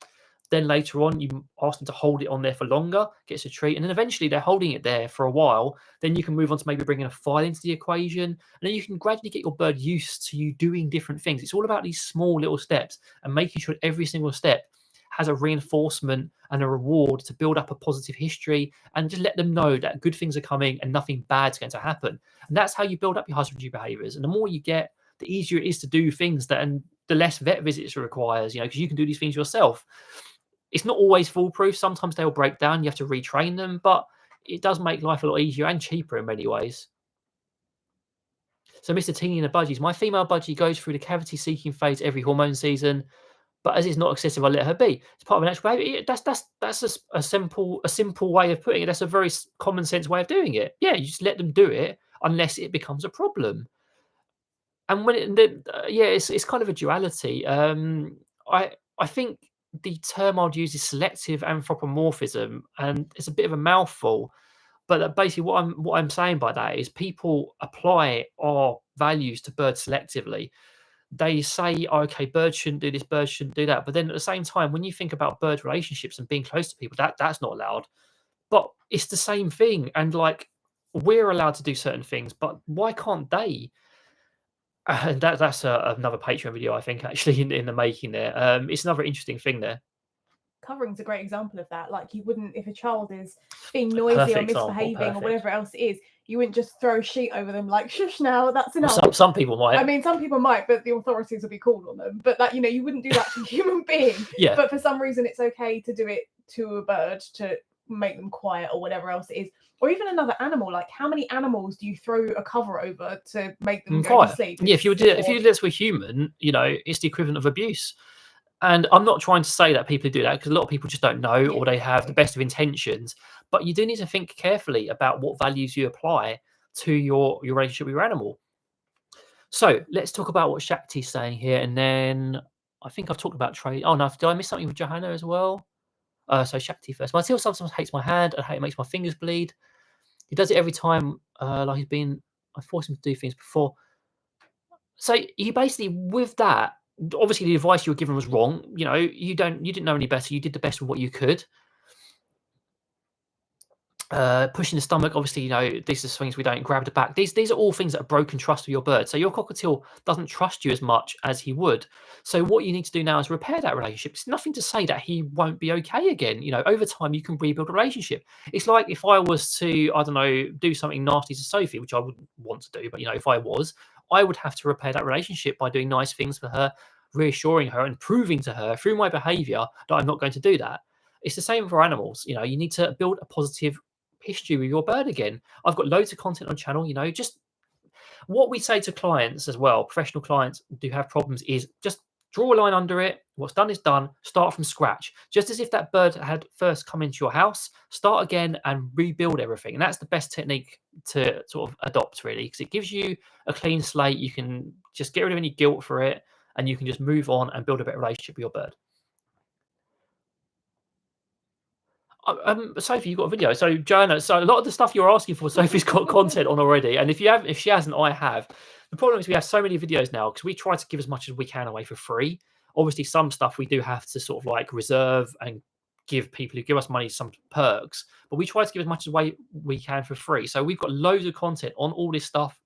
Then later on, you ask them to hold it on there for longer, gets a treat. And then eventually they're holding it there for a while. Then you can move on to maybe bringing a file into the equation. And then you can gradually get your bird used to you doing different things. It's all about these small little steps and making sure every single step has a reinforcement and a reward to build up a positive history and just let them know that good things are coming and nothing bad's going to happen. And that's how you build up your husbandry behaviors. And the more you get, the easier it is to do things that, and the less vet visits it requires, because you can do these things yourself. It's not always foolproof. Sometimes they'll break down. You have to retrain them, but it does make life a lot easier and cheaper in many ways. So Mr. Teeny and the Budgies. My female budgie goes through the cavity seeking phase every hormone season, but as it's not excessive, I let her be. It's part of a natural behavior. That's a simple way of putting it. That's a very common sense way of doing it. Yeah, you just let them do it unless it becomes a problem. And when it's kind of a duality. I think the term I'd use is selective anthropomorphism, and it's a bit of a mouthful. But basically, what I'm saying by that is people apply our values to birds selectively. They say, okay, birds shouldn't do this, birds shouldn't do that. But then at the same time, when you think about bird relationships and being close to people, that's not allowed. But it's the same thing. And like, we're allowed to do certain things, but why can't they? And that's another Patreon video, I think, actually, in the making there. It's another interesting thing there. Covering's a great example of that. Like, you wouldn't, if a child is being noisy or misbehaving or whatever else it is, you wouldn't just throw a sheet over them like, shush now, that's enough. Well, some people might. I mean, some people might, but the authorities will be called on them. But like, you wouldn't do that to a human being. Yeah. But for some reason, it's okay to do it to a bird to make them quiet or whatever else it is. Or even another animal. Like, how many animals do you throw a cover over to make them go to sleep? Yeah, if you do this with human, it's the equivalent of abuse. And I'm not trying to say that people do that, because a lot of people just don't know, or they have the best of intentions. But you do need to think carefully about what values you apply to your relationship with your animal. So let's talk about what Shakti's saying here, and then I think I've talked about trade. Oh no, did I miss something with Johanna as well? So Shakti first. My tail sometimes hates my hand and it makes my fingers bleed. He does it every time, I force him to do things before. So you basically, with that, obviously the advice you were given was wrong. You know, you didn't know any better. You did the best with what you could. Pushing the stomach, obviously, you know, these are things we don't. Grab the back. These are all things that have broken trust with your bird. So your cockatiel doesn't trust you as much as he would. So what you need to do now is repair that relationship. It's nothing to say that he won't be okay again. You know, over time you can rebuild a relationship. It's like if I was to, I don't know, do something nasty to Sophie, which I wouldn't want to do, but you know, if I was, I would have to repair that relationship by doing nice things for her, reassuring her and proving to her through my behaviour that I'm not going to do that. It's the same for animals. You know, you need to build a positive history with your bird again. I've got loads of content on channel, you know, just what we say to clients as well, professional clients do have problems, is just draw a line under it. What's done is done. Start from scratch. Just as if that bird had first come into your house, start again and rebuild everything. And that's the best technique to sort of adopt, really, because it gives you a clean slate. You can just get rid of any guilt for it and you can just move on and build a better relationship with your bird. Sophie, you've got a video. So Joanna, so a lot of the stuff you're asking for, Sophie's got content on already. And if she hasn't, I have. The problem is we have so many videos now because we try to give as much as we can away for free. Obviously, some stuff we do have to sort of like reserve and give people who give us money some perks. But we try to give as much as we can for free. So we've got loads of content on all this stuff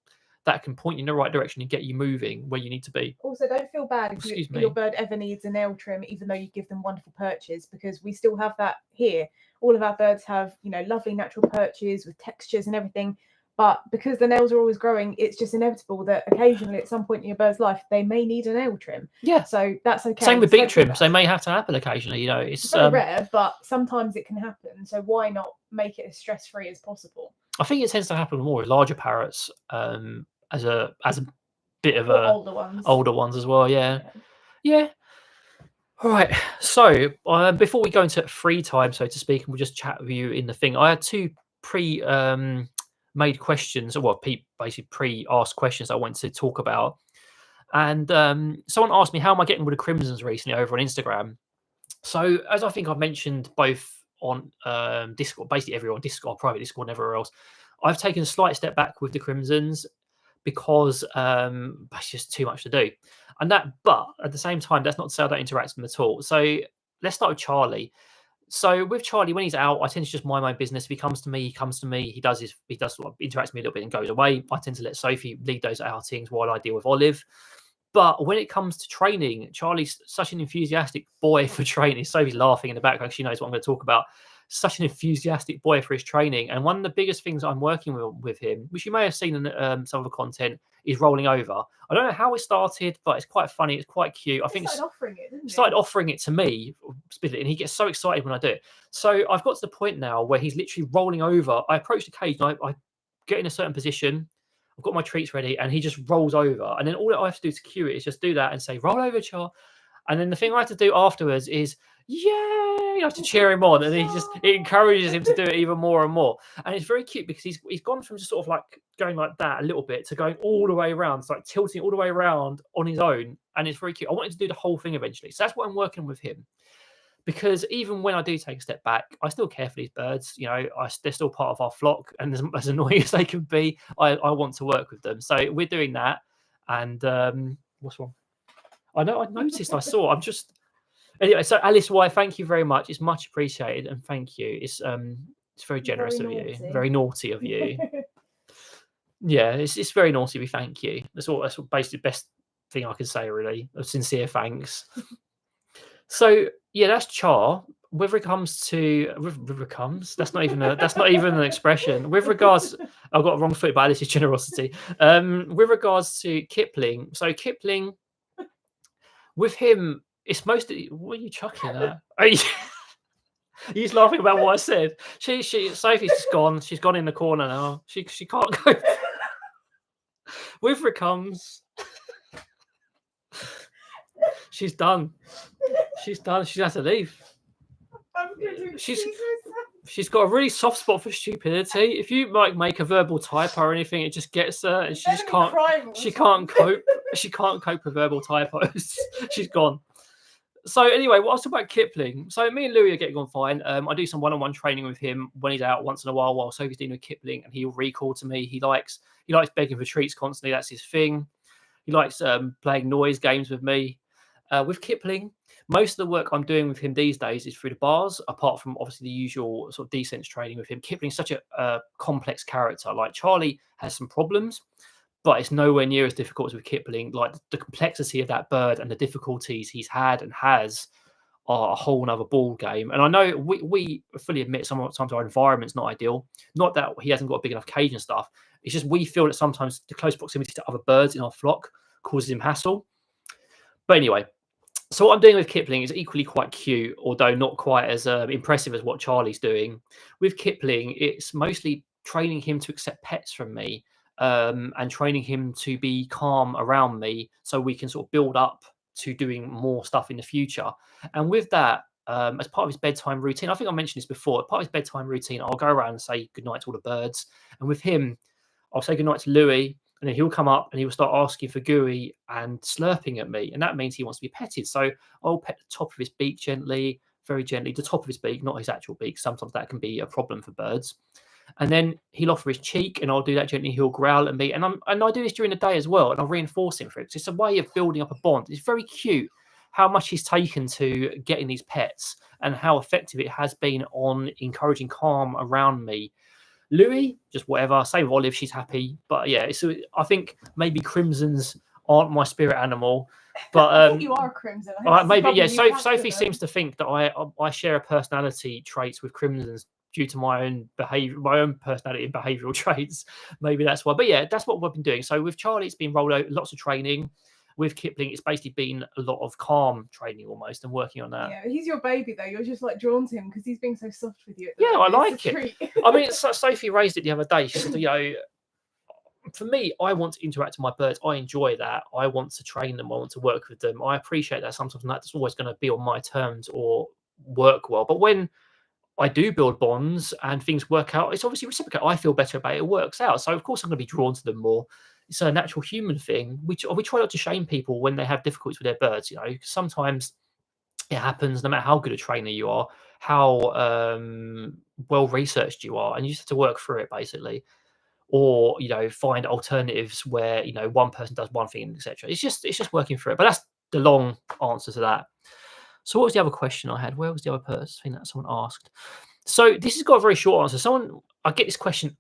that can point you in the right direction and get you moving where you need to be. Also, don't feel bad if your bird ever needs a nail trim, even though you give them wonderful perches, because we still have that here. All of our birds have, you know, lovely natural perches with textures and everything. But because the nails are always growing, it's just inevitable that occasionally at some point in your bird's life, they may need a nail trim. Yeah. So that's okay. Same with beak trims. They may have to happen occasionally. You know, it's very rare, but sometimes it can happen. So why not make it as stress-free as possible? I think it tends to happen more with larger parrots. As a bit of older ones as well, yeah. All right, so before we go into free time, so to speak, and we'll just chat with you in the thing, I had two made questions, or well, basically pre-asked questions I wanted to talk about. And someone asked me, how am I getting with the crimsons recently over on Instagram? So as I think I've mentioned both on Discord, basically everywhere on Discord, private Discord and everywhere else, I've taken a slight step back with the crimsons because it's just too much to do. And but at the same time, that's not to say I don't interact with them at all. So let's start with Charlie. So with Charlie, when he's out, I tend to just mind my business. If he comes to me, he comes to me. He does sort of interacts with me a little bit and goes away. I tend to let Sophie lead those outings while I deal with Olive. But when it comes to training, Charlie's such an enthusiastic boy for training. Sophie's laughing in the background. She knows what I'm going to talk about. Such an enthusiastic boy for his training. And one of the biggest things I'm working with him, which you may have seen in some of the content, is rolling over. I don't know how it started, but it's quite funny. It's quite cute. I think started offering it to me, and he gets so excited when I do it. So I've got to the point now where he's literally rolling over. I approach the cage and I get in a certain position. I've got my treats ready, and he just rolls over. And then all I have to do to cue it is just do that and say, "Roll over, Char." And then the thing I have to do afterwards is, "Yay!" I have to cheer him on, and it encourages him to do it even more and more. And it's very cute because he's gone from just sort of like going like that a little bit to going all the way around. It's like tilting all the way around on his own, and it's very cute. I wanted to do the whole thing eventually, so that's what I'm working with him. Because even when I do take a step back, I still care for these birds. You know, they're still part of our flock, and as annoying as they can be, I want to work with them. So we're doing that. And what's wrong? I know. I noticed. I saw. I'm just anyway. So Alice, why? Thank you very much. It's much appreciated, and thank you. It's very generous of you. Very naughty of you. Yeah, it's very naughty of you. Thank you. That's basically the best thing I can say. Really, a sincere thanks. So yeah, that's Char. With regards to that's not even an expression. With regards, I've got a wrong foot, but this is generosity. With regards to Kipling, so Kipling, with him, it's mostly. What are you chuckling at? He's laughing about what I said. Sophie's just gone. She's gone in the corner now. She can't go. With Rickums, she's done. She's done. She has to leave. She's got a really soft spot for stupidity. If you like make a verbal typo or anything, it just gets her, and she just can't. She can't cope. She can't cope with verbal typos. She's gone. So anyway, what I was talking about Kipling. So me and Louis are getting on fine. I do some one-on-one training with him when he's out once in a while Sophie's dealing with Kipling, and he'll recall to me. He likes begging for treats constantly. That's his thing. He likes playing noise games with me. With Kipling, most of the work I'm doing with him these days is through the bars, apart from obviously the usual sort of descent training with him. Kipling's such a complex character. Like Charlie has some problems, but it's nowhere near as difficult as with Kipling. Like the complexity of that bird and the difficulties he's had and has are a whole nother ball game. And I know we fully admit sometimes our environment's not ideal. Not that he hasn't got a big enough cage and stuff. It's just we feel that sometimes the close proximity to other birds in our flock causes him hassle. But anyway, so what I'm doing with Kipling is equally quite cute, although not quite as impressive as what Charlie's doing. With Kipling, it's mostly training him to accept pets from me, and training him to be calm around me so we can sort of build up to doing more stuff in the future. And with that, as part of his bedtime routine, I think I mentioned this before, part of his bedtime routine, I'll go around and say goodnight to all the birds. And with him, I'll say goodnight to Louis, and then he'll come up and he will start asking for gooey and slurping at me. And that means he wants to be petted. So I'll pet the top of his beak gently, very gently, the top of his beak, not his actual beak. Sometimes that can be a problem for birds. And then he'll offer his cheek and I'll do that gently. He'll growl at me. And I do this during the day as well. And I'll reinforce him for it. It's a way of building up a bond. It's very cute how much he's taken to getting these pets and how effective it has been on encouraging calm around me. Louis, just whatever. Same with Olive, she's happy. But yeah, so I think maybe Crimsons aren't my spirit animal. But I think you are a Crimson. maybe yeah. So Sophie seems to think that I share a personality traits with Crimsons due to my own behavior, my own personality and behavioral traits. Maybe that's why. But yeah, that's what we've been doing. So with Charlie, it's been rolled out, lots of training. With Kipling, it's basically been a lot of calm training almost and working on that. Yeah, he's your baby though. You're just like drawn to him because he's being so soft with you. Yeah, I like it. I mean, Sophie raised it the other day. She said, you know, for me, I want to interact with my birds. I enjoy that. I want to train them. I want to work with them. I appreciate that sometimes that's always going to be on my terms or work well. But when I do build bonds and things work out, it's obviously reciprocal. I feel better about it. It works out. So, of course, I'm going to be drawn to them more. It's a natural human thing. We try not to shame people when they have difficulties with their birds. You know, sometimes it happens no matter how good a trainer you are, how well researched you are, and you just have to work through it basically. Or, you know, find alternatives where, you know, one person does one thing, etc. It's just working through it. But that's the long answer to that. So what was the other question I had? Where was the other person thing that someone asked? So this has got a very short answer. I get this question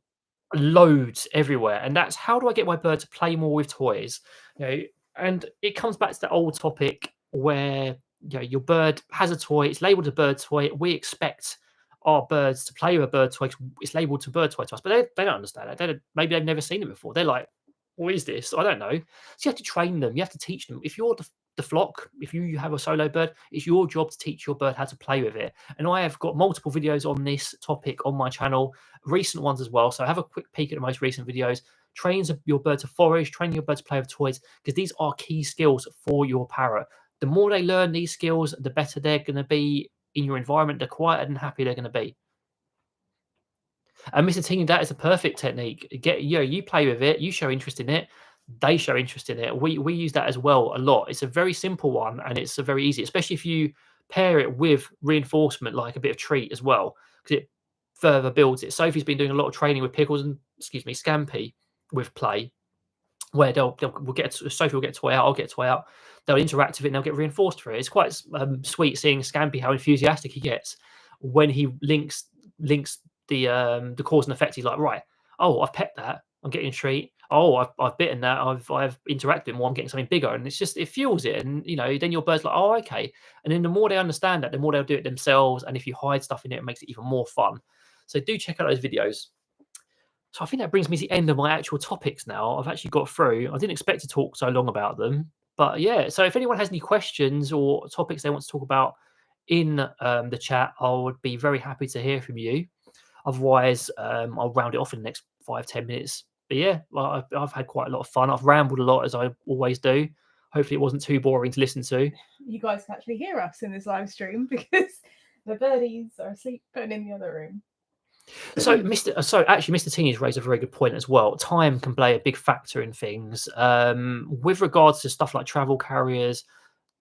loads everywhere, and that's how do I get my bird to play more with toys? You know, and it comes back to that old topic where, you know, your bird has a toy, it's labeled a bird toy. We expect our birds to play with a bird toy. It's labeled to bird toy to us, but they don't understand that. Maybe they've never seen it before. They're like, what is this? I don't know. So you have to train them. You have to teach them. If you're the flock, if you have a solo bird, it's your job to teach your bird how to play with it. And I have got multiple videos on this topic on my channel, recent ones as well. So have a quick peek at the most recent videos. Trains your bird to forage, training your bird to play with toys, because these are key skills for your parrot. The more they learn these skills, the better they're going to be in your environment, the quieter and happier they're going to be. And Mr. Teeny, that is a perfect technique. You play with it, you show interest in it, they show interest in it. We use that as well a lot. It's a very simple one and it's a very easy, especially if you pair it with reinforcement, like a bit of treat as well, because it further builds it. Sophie's been doing a lot of training with Pickles and Scampi with play, where Sophie will get a toy out, I'll get a toy out. They'll interact with it and they'll get reinforced for it. It's quite sweet seeing Scampi how enthusiastic he gets when he links the cause and effect. He's like, right, oh, I've pet that, I'm getting a treat. Oh, I've bitten that, I've interacted with more, I'm getting something bigger, and it fuels it. And you know, then your bird's like, oh, okay. And then the more they understand that, the more they'll do it themselves. And if you hide stuff in it, it makes it even more fun. So do check out those videos. So I think that brings me to the end of my actual topics now. I've actually got through. I didn't expect to talk so long about them, but yeah. So if anyone has any questions or topics they want to talk about in the chat, I would be very happy to hear from you. Otherwise, I'll round it off in the next 5-10 minutes. But yeah, I've had quite a lot of fun. I've rambled a lot, as I always do. Hopefully it wasn't too boring to listen to. You guys can actually hear us in this live stream because the birdies are asleep and in the other room. So Mr. Teeny's raised a very good point as well. Time can play a big factor in things. With regards to stuff like travel carriers,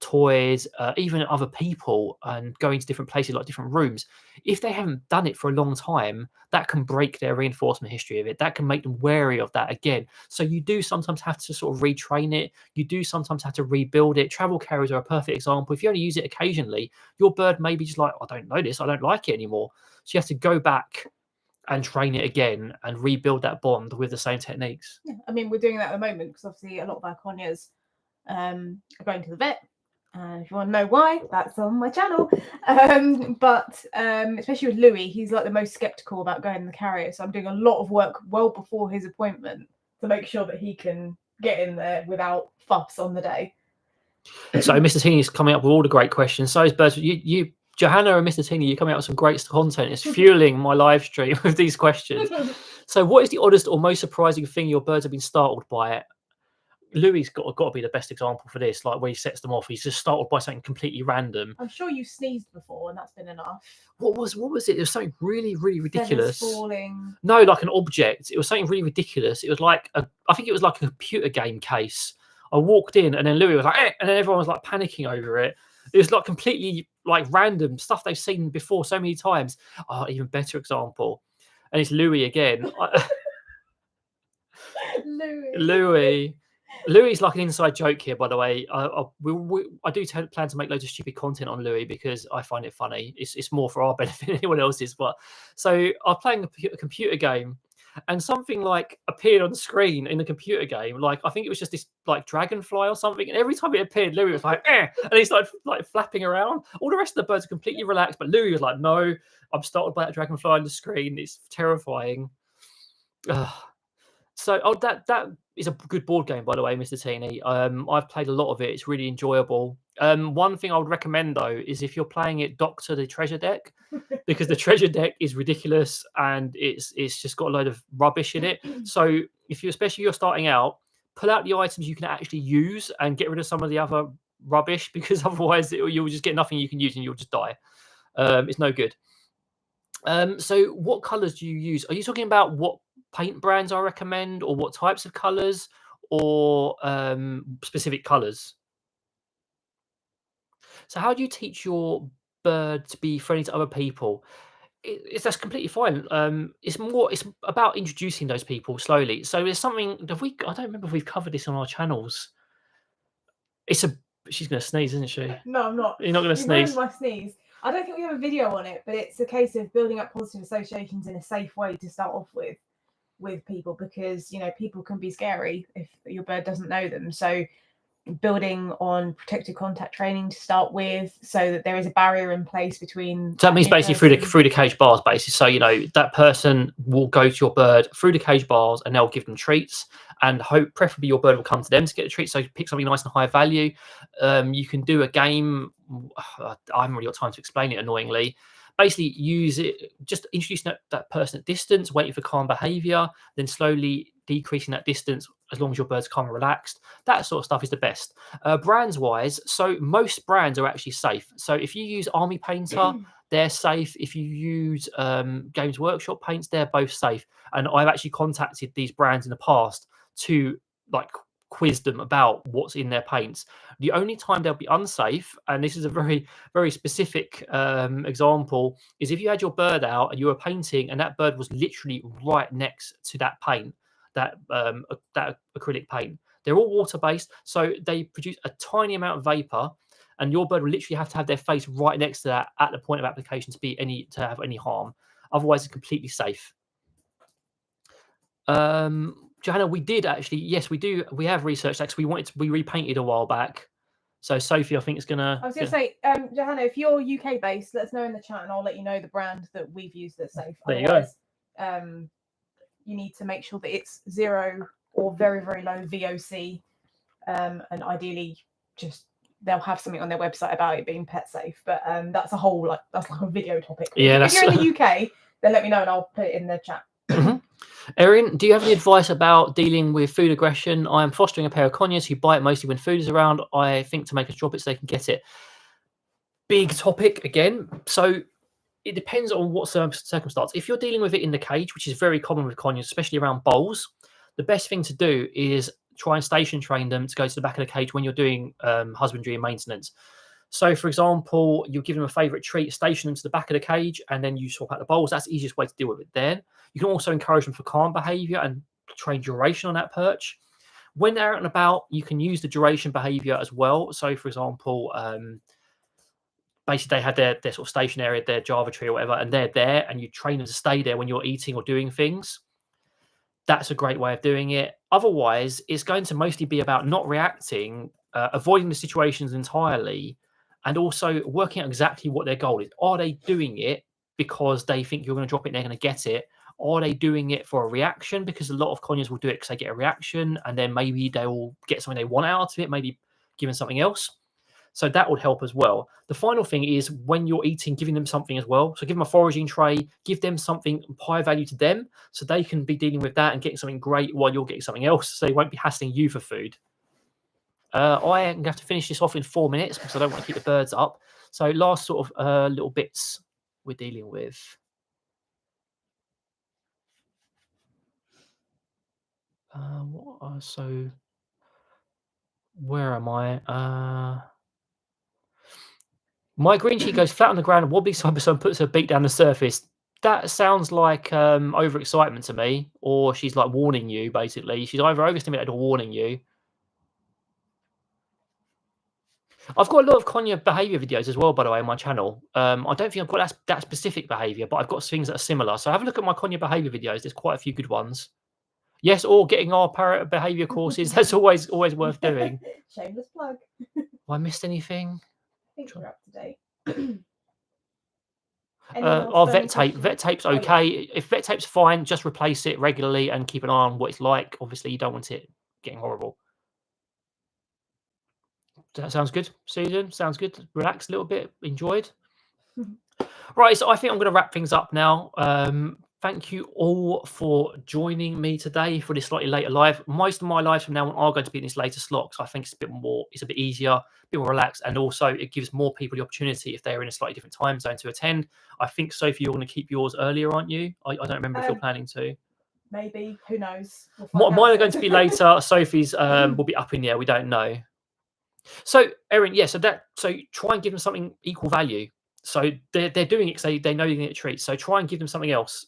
toys, even other people, and going to different places like different rooms, if they haven't done it for a long time, that can break their reinforcement history of it. That can make them wary of that again. So you do sometimes have to sort of retrain it. You do sometimes have to rebuild it. Travel carriers are a perfect example. If you only use it occasionally, your bird may be just like, I don't know this, I don't like it anymore. So you have to go back and train it again and rebuild that bond with the same techniques. Yeah, I mean, we're doing that at the moment because obviously a lot of our conures are going to the vet. If you want to know why, that's on my channel. But especially with Louis, he's like the most skeptical about going in the carrier. So I'm doing a lot of work well before his appointment to make sure that he can get in there without fuss on the day. So Mr. Teeny is coming up with all the great questions. So is Birds. You Johanna and Mr. Teeny, you're coming up with some great content. It's fueling my live stream with these questions. So what is the oddest or most surprising thing your birds have been startled by? Louis got to be the best example for this. Like when he sets them off, he's just startled by something completely random. I'm sure you sneezed before, and that's been enough. What was it? It was something really, really ridiculous. Feathers falling. No, like an object. It was something really ridiculous. It was like I think it was like a computer game case. I walked in, and then Louis was like, eh, and then everyone was like panicking over it. It was like completely like random stuff they've seen before so many times. Oh, even better example, and it's Louis again. Louis. Louis is like an inside joke here, by the way. I do plan to make loads of stupid content on Louis because I find it funny. It's more for our benefit than anyone else's. But so I'm playing a computer game, and something like appeared on the screen in the computer game. Like I think it was just this like dragonfly or something. And every time it appeared, Louis was like, eh, and he started like flapping around. All the rest of the birds are completely relaxed, but Louis was like, no, I'm startled by that dragonfly on the screen. It's terrifying. So that is a good board game, by the way, Mr. Teeny. I've played a lot of it. It's really enjoyable. One thing I would recommend though is if you're playing it, doctor the treasure deck, because the treasure deck is ridiculous and it's just got a load of rubbish in it. So especially if you're starting out, pull out the items you can actually use and get rid of some of the other rubbish, because otherwise you'll just get nothing you can use and you'll just die. It's no good. So what colors do you use? Are you talking about what paint brands I recommend, or what types of colors, or specific colors? So how do you teach your bird to be friendly to other people? That's completely fine. It's about introducing those people slowly. So there's something I don't remember if we've covered this on our channels. She's going to sneeze, isn't she? No, I'm not. You're not going to sneeze. My sneeze. I don't think we have a video on it, but it's a case of building up positive associations in a safe way to start off with people, because people can be scary if your bird doesn't know them. So building on protected contact training to start with, so that there is a barrier in place between. So that means basically through the cage bars, basically. So that person will go to your bird through the cage bars, and they'll give them treats, and preferably your bird will come to them to get a treat. So pick something nice and high value. You can do a game. I haven't really got time to explain it, annoyingly. Basically, use it, just introducing that person at distance, waiting for calm behaviour, then slowly decreasing that distance as long as your bird's calm and relaxed. That sort of stuff is the best. Brands wise, so most brands are actually safe. So if you use Army Painter, they're safe. If you use Games Workshop paints, they're both safe. And I've actually contacted these brands in the past to quiz them about what's in their paints. The only time they'll be unsafe, and this is a very, very specific example, is if you had your bird out and you were painting and that bird was literally right next to that paint, that acrylic paint. They're all water-based, so they produce a tiny amount of vapor, and your bird will literally have to have their face right next to that at the point of application to have any harm. Otherwise, it's completely safe. Johanna, we did actually, yes, we do. We have researched that because we repainted a while back. So Sophie, I think it's gonna. I was gonna say, Johanna, if you're UK based, let us know in the chat, and I'll let you know the brand that we've used that's safe. There you go. You need to make sure that it's 0 or very, very low VOC, and ideally, just they'll have something on their website about it being pet safe. But that's like a video topic. Yeah, if you're in the UK, then let me know and I'll put it in the chat. Erin, do you have any advice about dealing with food aggression? I am fostering a pair of conures who bite mostly when food is around. I think to make us drop it so they can get it. Big topic again. So it depends on what circumstance. If you're dealing with it in the cage, which is very common with conures, especially around bowls, the best thing to do is try and station train them to go to the back of the cage when you're doing husbandry and maintenance. So, for example, you give them a favourite treat, station them to the back of the cage, and then you swap out the bowls. That's the easiest way to deal with it then. You can also encourage them for calm behaviour and train duration on that perch. When they're out and about, you can use the duration behaviour as well. So, for example, basically they had their sort of station area, their Java tree or whatever, and they're there, and you train them to stay there when you're eating or doing things. That's a great way of doing it. Otherwise, it's going to mostly be about not reacting, avoiding the situations entirely, and also working out exactly what their goal is. Are they doing it because they think you're going to drop it and they're going to get it? Are they doing it for a reaction? Because a lot of conures will do it because they get a reaction, and then maybe they will get something they want out of it, maybe given something else. So that would help as well. The final thing is when you're eating, giving them something as well. So give them a foraging tray, give them something high value to them so they can be dealing with that and getting something great while you're getting something else. So they won't be hassling you for food. I am going to have to finish this off in 4 minutes because I don't want to keep the birds up. So last sort of little bits we're dealing with. So where am I? My green sheet goes flat on the ground and wobbly side by side, puts her beak down the surface. That sounds like overexcitement to me, or she's like warning you, basically. She's either overstimulated or warning you. I've got a lot of conure behaviour videos as well, by the way, on my channel. I don't think I've got that specific behaviour, but I've got things that are similar. So have a look at my conure behaviour videos. There's quite a few good ones. Yes, or getting our parrot behaviour courses. That's always worth doing. Shameless plug. Have I missed anything? I think we're up to date. Our vet tape. Vet tape's okay. If vet tape's fine, just replace it regularly and keep an eye on what it's like. Obviously, you don't want it getting horrible. That sounds good, Susan. Sounds good. Relax a little bit. Enjoyed. Right, so I think I'm going to wrap things up now. Thank you all for joining me today for this slightly later live. Most of my lives from now on are going to be in this later slot, so I think it's a bit easier, a bit more relaxed, and also it gives more people the opportunity if they're in a slightly different time zone to attend. I think, Sophie, you're going to keep yours earlier, aren't you? I don't remember if you're planning to. Maybe, who knows? Mine are going to be later. Sophie's will be up in the air. We don't know. So, Erin, yeah. So try and give them something equal value. So they're doing it because they know you're going to get a treat. So try and give them something else.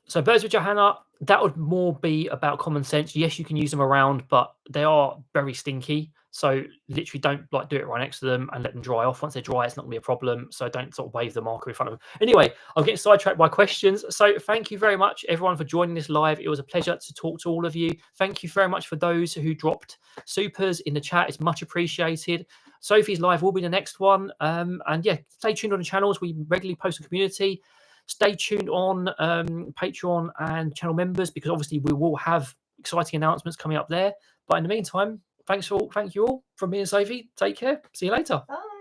So birds with Johanna, that would more be about common sense. Yes, you can use them around, but they are very stinky. So literally don't do it right next to them and let them dry off. Once they dry, it's not going to be a problem. So don't sort of wave the marker in front of them. Anyway, I'm getting sidetracked by questions. So thank you very much, everyone, for joining this live. It was a pleasure to talk to all of you. Thank you very much for those who dropped supers in the chat. It's much appreciated. Sophie's live will be the next one. And yeah, stay tuned on the channels. We regularly post a community. Stay tuned on Patreon and channel members because obviously we will have exciting announcements coming up there. But in the meantime, thank you all from me and Sophie. Take care. See you later. Bye.